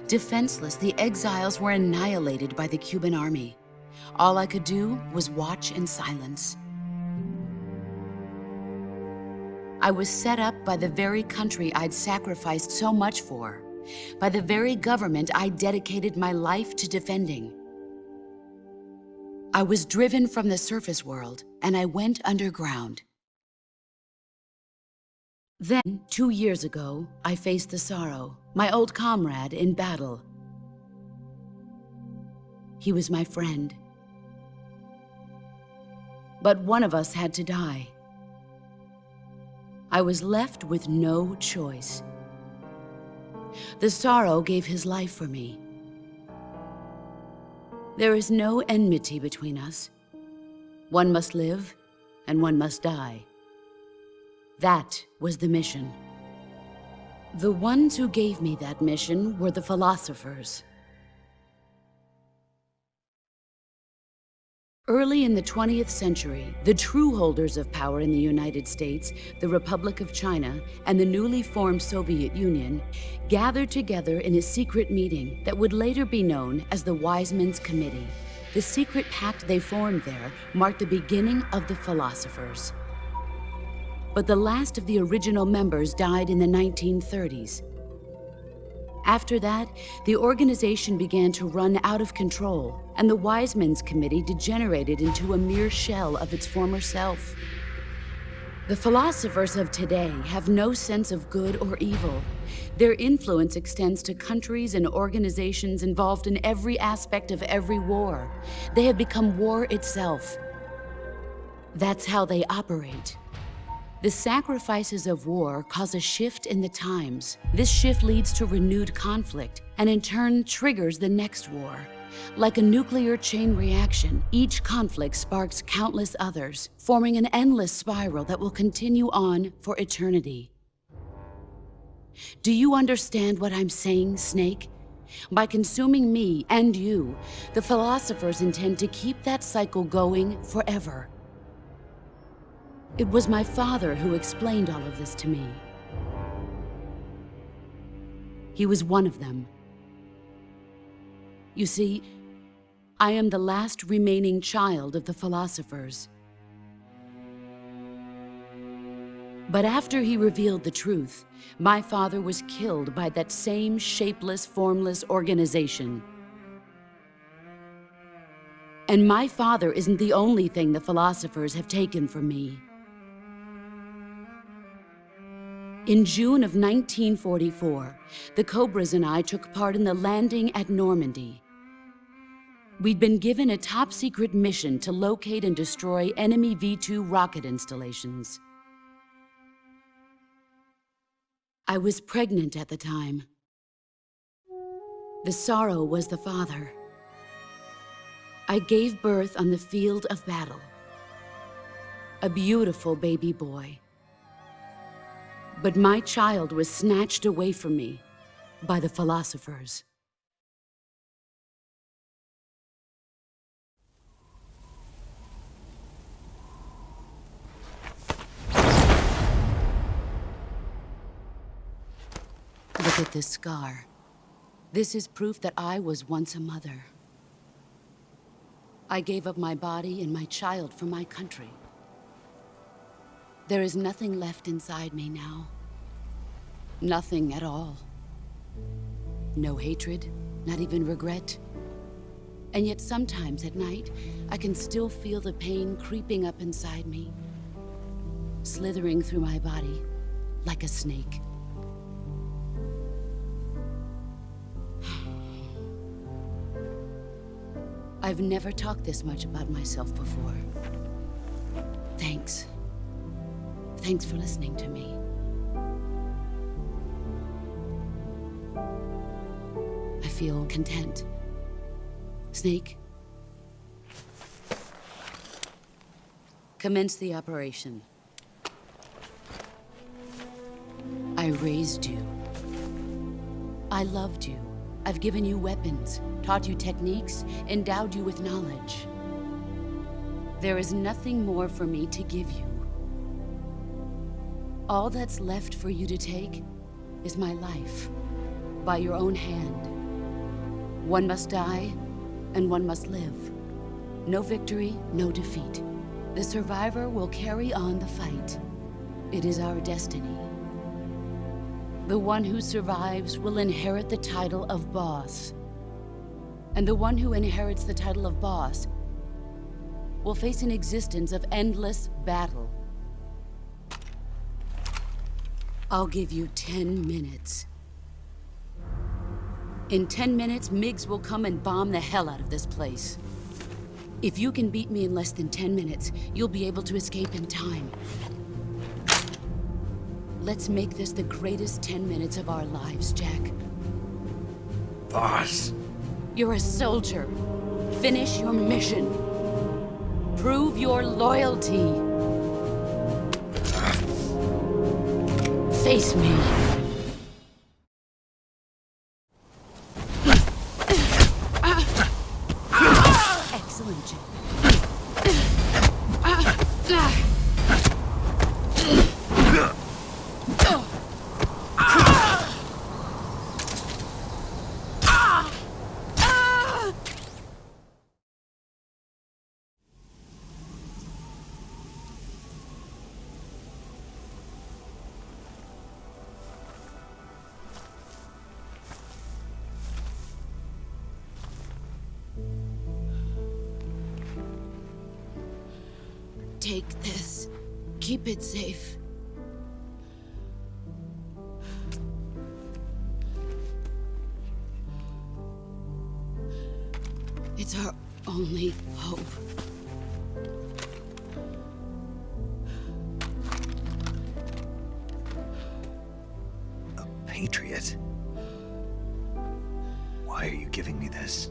Defenseless, the exiles were annihilated by the Cuban army. All I could do was watch in silence. I was set up by the very country I'd sacrificed so much for, by the very government I dedicated my life to defending. I was driven from the surface world, and I went underground. Then, 2 years ago, I faced the Sorrow, my old comrade in battle. He was my friend. But one of us had to die. I was left with no choice. The Sorrow gave his life for me. There is no enmity between us. One must live, and one must die. That was the mission. The ones who gave me that mission were the philosophers. Early in the 20th century, the true holders of power in the United States, the Republic of China, and the newly formed Soviet Union gathered together in a secret meeting that would later be known as the Wise Men's Committee. The secret pact they formed there marked the beginning of the philosophers. But the last of the original members died in the 1930s. After that, the organization began to run out of control, and the Wise Men's Committee degenerated into a mere shell of its former self. The philosophers of today have no sense of good or evil. Their influence extends to countries and organizations involved in every aspect of every war. They have become war itself. That's how they operate. The sacrifices of war cause a shift in the times. This shift leads to renewed conflict, and in turn triggers the next war. Like a nuclear chain reaction, each conflict sparks countless others, forming an endless spiral that will continue on for eternity. Do you understand what I'm saying, Snake? By consuming me and you, the philosophers intend to keep that cycle going forever. It was my father who explained all of this to me. He was one of them. You see, I am the last remaining child of the philosophers. But after he revealed the truth, my father was killed by that same shapeless, formless organization. And my father isn't the only thing the philosophers have taken from me. In June of 1944, the Cobras and I took part in the landing at Normandy. We'd been given a top-secret mission to locate and destroy enemy V-2 rocket installations. I was pregnant at the time. The Sorrow was the father. I gave birth on the field of battle. A beautiful baby boy. But my child was snatched away from me by the philosophers. Look at this scar. This is proof that I was once a mother. I gave up my body and my child for my country. There is nothing left inside me now. Nothing at all. No hatred, not even regret. And yet sometimes at night, I can still feel the pain creeping up inside me, slithering through my body like a snake. I've never talked this much about myself before. Thanks. Thanks for listening to me. I feel content. Snake? Commence the operation. I raised you. I loved you. I've given you weapons, taught you techniques, endowed you with knowledge. There is nothing more for me to give you. All that's left for you to take is my life, by your own hand. One must die, and one must live. No victory, no defeat. The survivor will carry on the fight. It is our destiny. The one who survives will inherit the title of boss. And the one who inherits the title of boss will face an existence of endless battle. I'll give you 10 minutes. In 10 minutes, MiGs will come and bomb the hell out of this place. If you can beat me in less than 10 minutes, you'll be able to escape in time. Let's make this the greatest 10 minutes of our lives, Jack. Boss. You're a soldier. Finish your mission. Prove your loyalty. Face me. Excellent, Jack. Take this. Keep it safe. It's our only hope. A patriot? Why are you giving me this?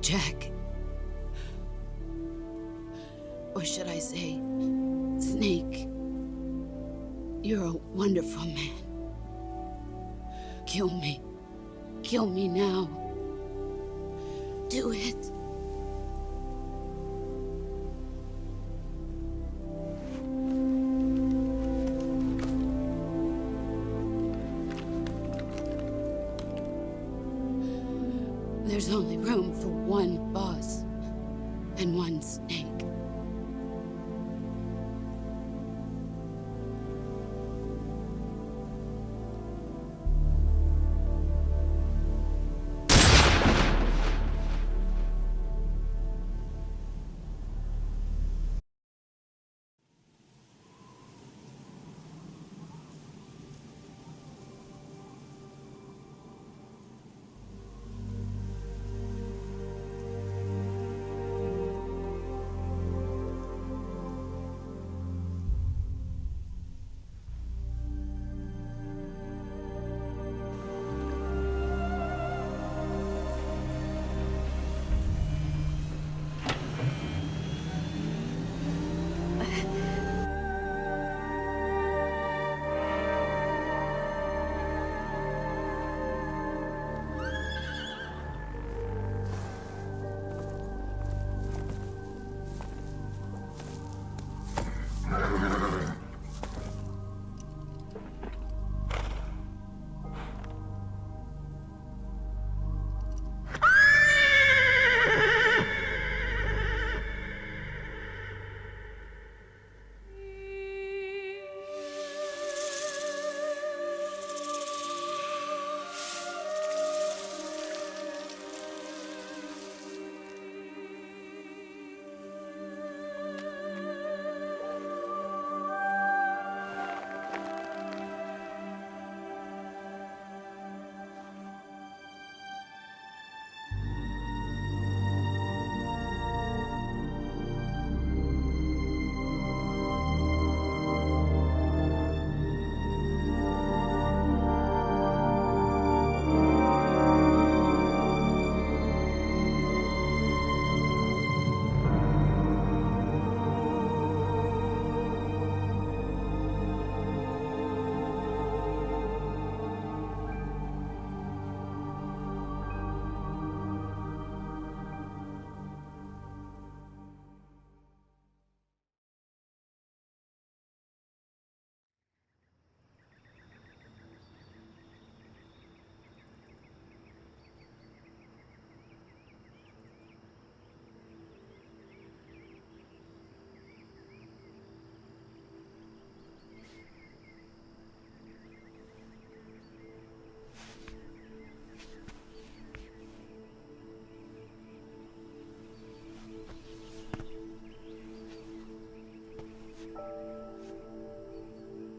Jack. Or should I say, Snake? You're a wonderful man. Kill me. Kill me now. Do it. There's only room for one boss and one Snake.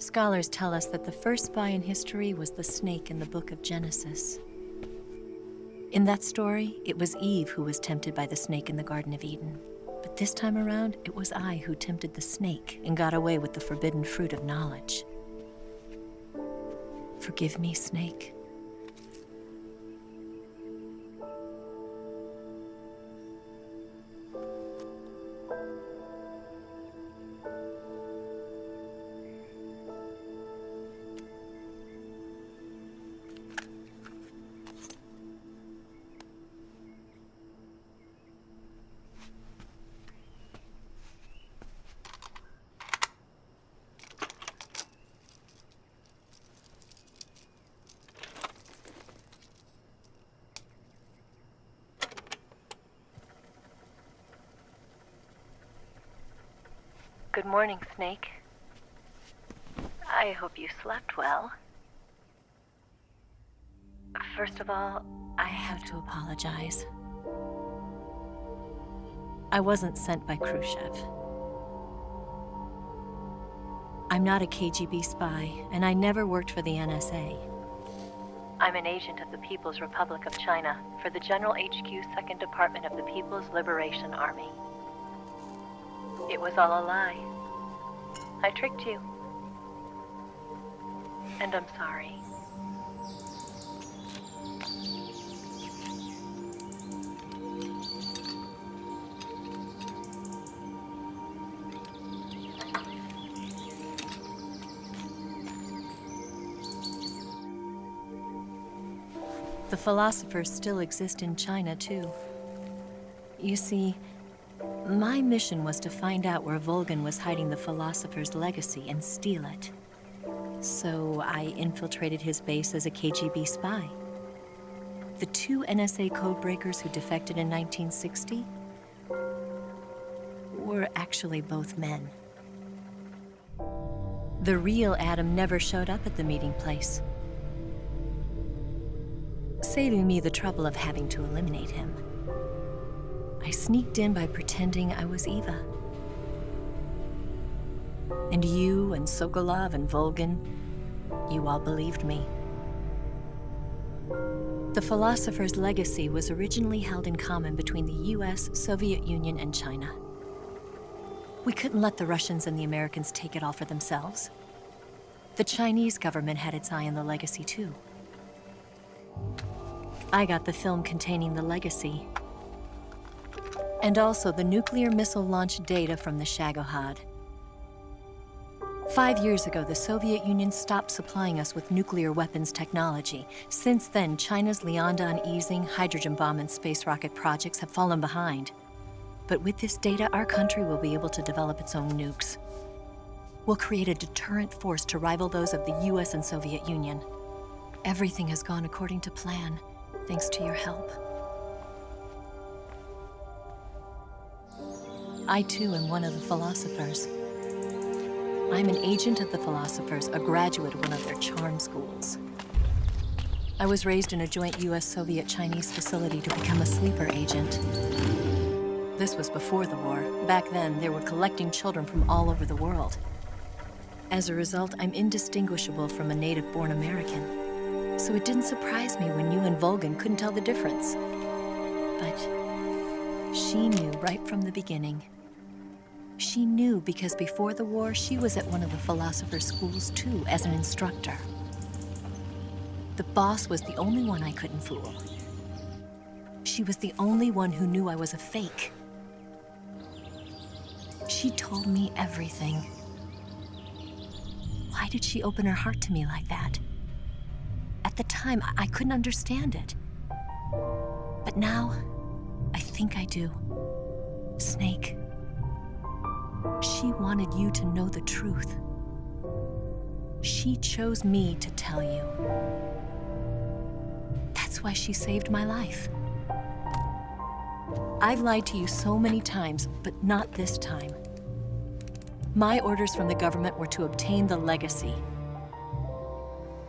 Scholars tell us that the first spy in history was the snake in the book of Genesis. In that story, it was Eve who was tempted by the snake in the Garden of Eden. But this time around, it was I who tempted the snake and got away with the forbidden fruit of knowledge. Forgive me, Snake. Good morning, Snake. I hope you slept well. First of all, I have to apologize. I wasn't sent by Khrushchev. I'm not a KGB spy, and I never worked for the NSA. I'm an agent of the People's Republic of China for the General HQ 2nd Department of the People's Liberation Army. It was all a lie. I tricked you. And I'm sorry. The philosophers still exist in China, too. You see, my mission was to find out where Volgin was hiding the philosopher's legacy and steal it. So I infiltrated his base as a KGB spy. The 2 NSA codebreakers who defected in 1960 were actually both men. The real Adam never showed up at the meeting place, saving me the trouble of having to eliminate him. I sneaked in by pretending I was Eva. And you and Sokolov and Volgin, you all believed me. The philosopher's legacy was originally held in common between the US, Soviet Union, and China. We couldn't let the Russians and the Americans take it all for themselves. The Chinese government had its eye on the legacy, too. I got the film containing the legacy, and also the nuclear missile launch data from the Shagohod. 5 years ago, the Soviet Union stopped supplying us with nuclear weapons technology. Since then, China's Liaodong easing, hydrogen bomb, and space rocket projects have fallen behind. But with this data, our country will be able to develop its own nukes. We'll create a deterrent force to rival those of the US and Soviet Union. Everything has gone according to plan, thanks to your help. I, too, am one of the philosophers. I'm an agent of the philosophers, a graduate of one of their charm schools. I was raised in a joint US-Soviet-Chinese facility to become a sleeper agent. This was before the war. Back then, they were collecting children from all over the world. As a result, I'm indistinguishable from a native-born American. So it didn't surprise me when you and Volgin couldn't tell the difference. But she knew right from the beginning. She knew because before the war, she was at one of the philosopher's schools too, as an instructor. The boss was the only one I couldn't fool. She was the only one who knew I was a fake. She told me everything. Why did she open her heart to me like that? At the time, I couldn't understand it. But now, I think I do. Snake. She wanted you to know the truth. She chose me to tell you. That's why she saved my life. I've lied to you so many times, but not this time. My orders from the government were to obtain the legacy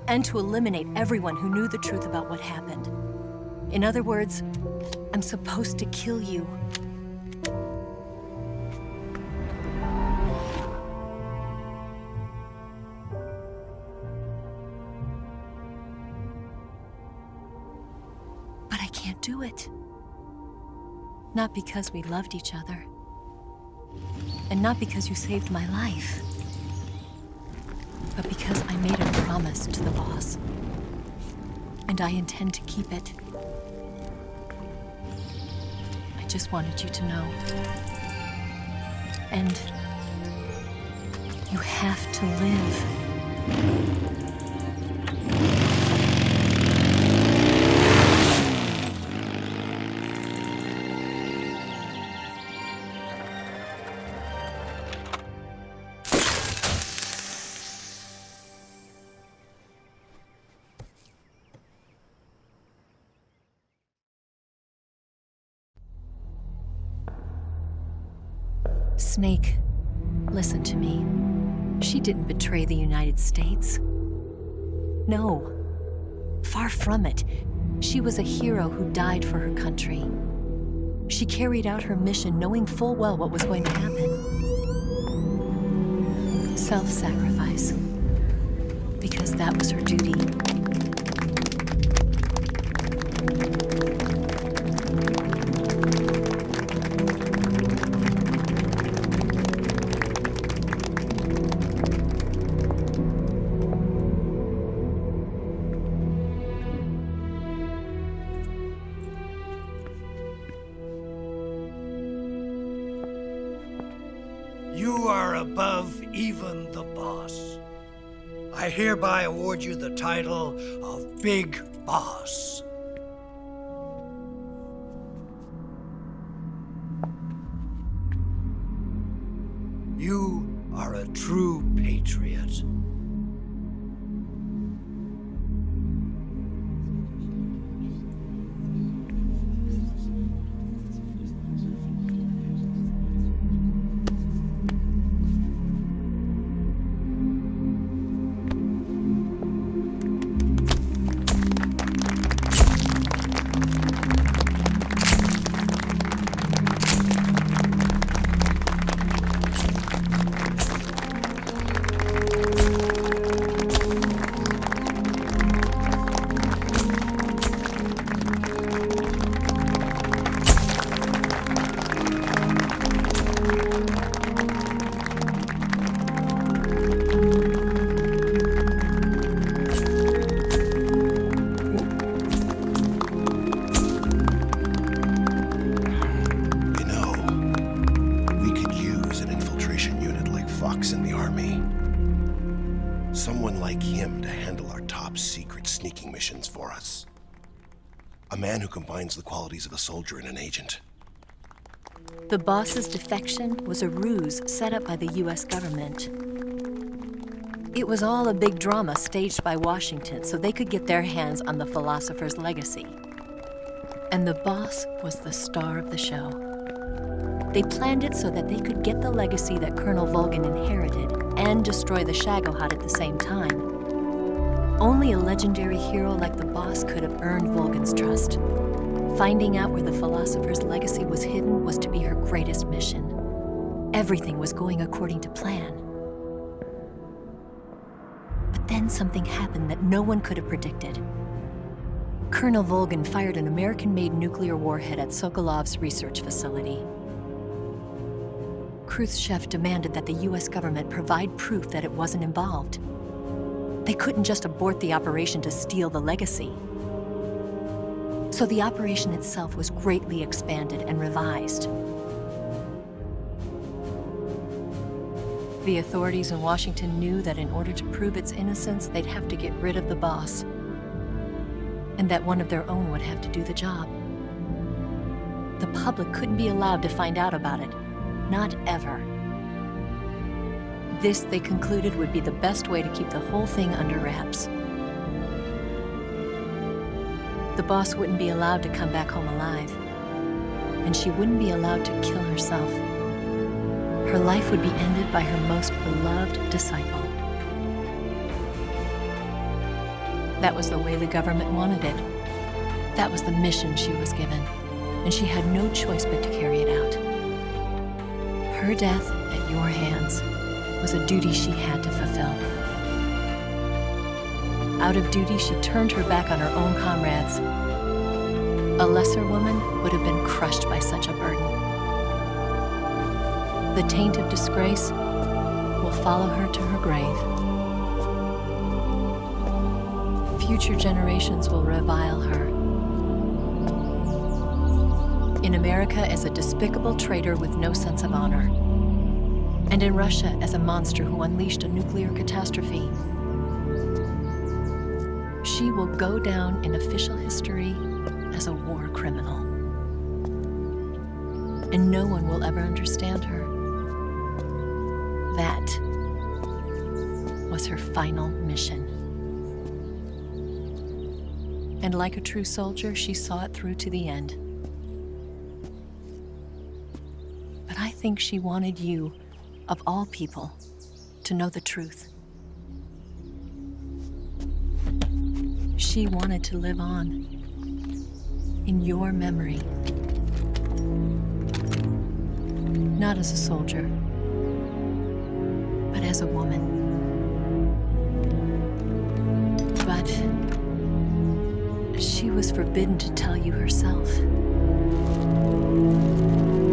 and to eliminate everyone who knew the truth about what happened. In other words, I'm supposed to kill you. do it. Not because we loved each other. And not because you saved my life. But because I made a promise to the boss. And I intend to keep it. I just wanted you to know. And you have to live. Snake, listen to me. She didn't betray the United States. No. Far from it. She was a hero who died for her country. She carried out her mission knowing full well what was going to happen. Self-sacrifice. Because that was her duty. You are above even the boss. I hereby award you the title of Big Boss. You are a true patriot. Someone like him to handle our top-secret sneaking missions for us. A man who combines the qualities of a soldier and an agent. The boss's defection was a ruse set up by the US government. It was all a big drama staged by Washington so they could get their hands on the philosopher's legacy. And the boss was the star of the show. They planned it so that they could get the legacy that Colonel Volgin inherited and destroy the Shagohod at the same time. Only a legendary hero like the boss could have earned Volgin's trust. Finding out where the philosopher's legacy was hidden was to be her greatest mission. Everything was going according to plan. But then something happened that no one could have predicted. Colonel Volgin fired an American-made nuclear warhead at Sokolov's research facility. Khrushchev demanded that the US government provide proof that it wasn't involved. They couldn't just abort the operation to steal the legacy. So the operation itself was greatly expanded and revised. The authorities in Washington knew that in order to prove its innocence, they'd have to get rid of the boss, and that one of their own would have to do the job. The public couldn't be allowed to find out about it. Not ever. This, they concluded, would be the best way to keep the whole thing under wraps. The boss wouldn't be allowed to come back home alive, and she wouldn't be allowed to kill herself. Her life would be ended by her most beloved disciple. That was the way the government wanted it. That was the mission she was given, and she had no choice but to carry it out. Her death at your hands was a duty she had to fulfill. Out of duty, she turned her back on her own comrades A lesser woman would have been crushed by such a burden. The taint of disgrace will follow her to her grave. Future generations will revile her. In America as a despicable traitor with no sense of honor. And in Russia as a monster who unleashed a nuclear catastrophe. She will go down in official history as a war criminal. And no one will ever understand her. That was her final mission. And like a true soldier, she saw it through to the end. But I think she wanted you, of all people, to know the truth. She wanted to live on in your memory. Not as a soldier, but as a woman. But she was forbidden to tell you herself.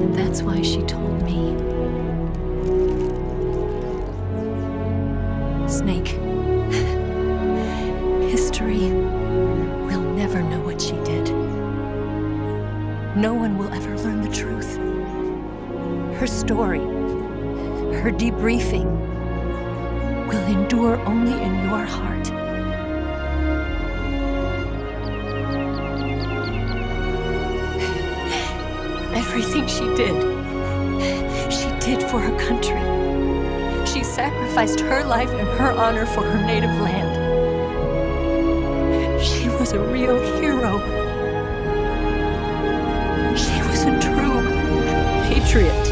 And that's why she told me. Snake, history will never know what she did. No one will ever learn the truth. Her story, her debriefing, will endure only in your heart. Everything she did for her country. She sacrificed her life and her honor for her native land. She was a real hero. She was a true patriot.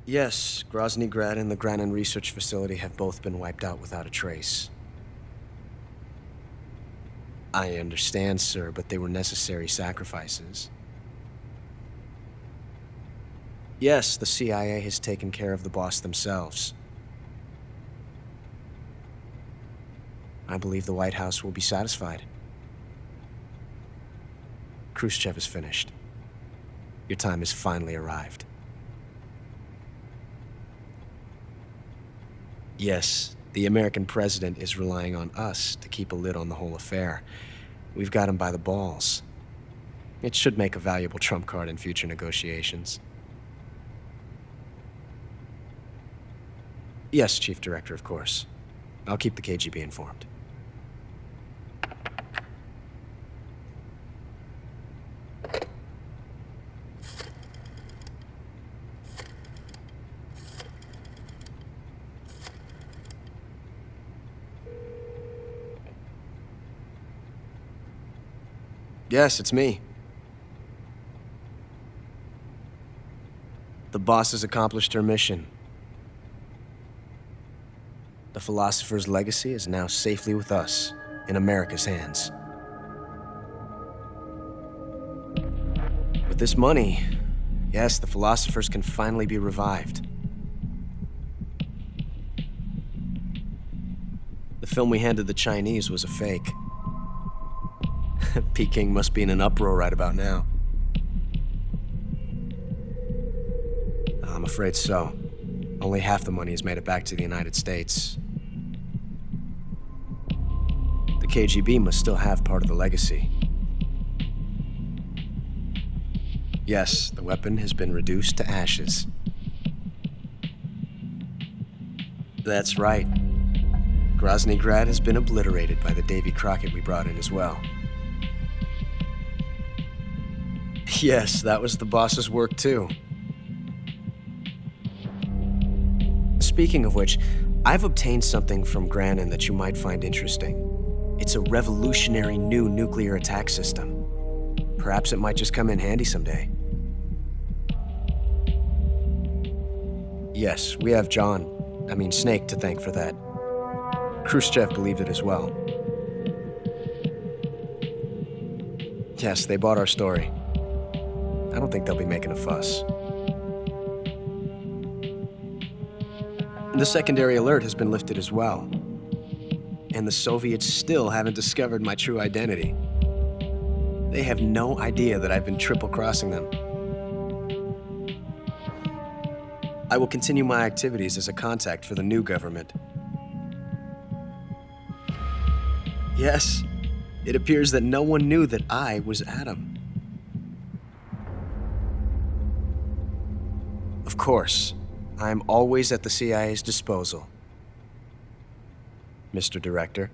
Yes, Groznyj Grad and the Granin Research Facility have both been wiped out without a trace. I understand, sir, but they were necessary sacrifices. Yes, the CIA has taken care of the boss themselves. I believe the White House will be satisfied. Khrushchev is finished. Your time has finally arrived. Yes, the American president is relying on us to keep a lid on the whole affair. We've got him by the balls. It should make a valuable trump card in future negotiations. Yes, Chief Director, of course. I'll keep the KGB informed. Yes, it's me. The boss has accomplished her mission. The philosopher's legacy is now safely with us, in America's hands. With this money, yes, the philosophers can finally be revived. The film we handed the Chinese was a fake. Peking must be in an uproar right about now. I'm afraid so. Only half the money has made it back to the United States. The KGB must still have part of the legacy. Yes, the weapon has been reduced to ashes. That's right. Groznyj Grad has been obliterated by the Davy Crockett we brought in as well. Yes, that was the boss's work too. Speaking of which, I've obtained something from Granin that you might find interesting. It's a revolutionary new nuclear attack system. Perhaps it might just come in handy someday. Yes, we have Snake to thank for that. Khrushchev believed it as well. Yes, they bought our story. I don't think they'll be making a fuss. The secondary alert has been lifted as well. And the Soviets still haven't discovered my true identity. They have no idea that I've been triple-crossing them. I will continue my activities as a contact for the new government. Yes, it appears that no one knew that I was Adam. Of course, I'm always at the CIA's disposal, Mr. Director.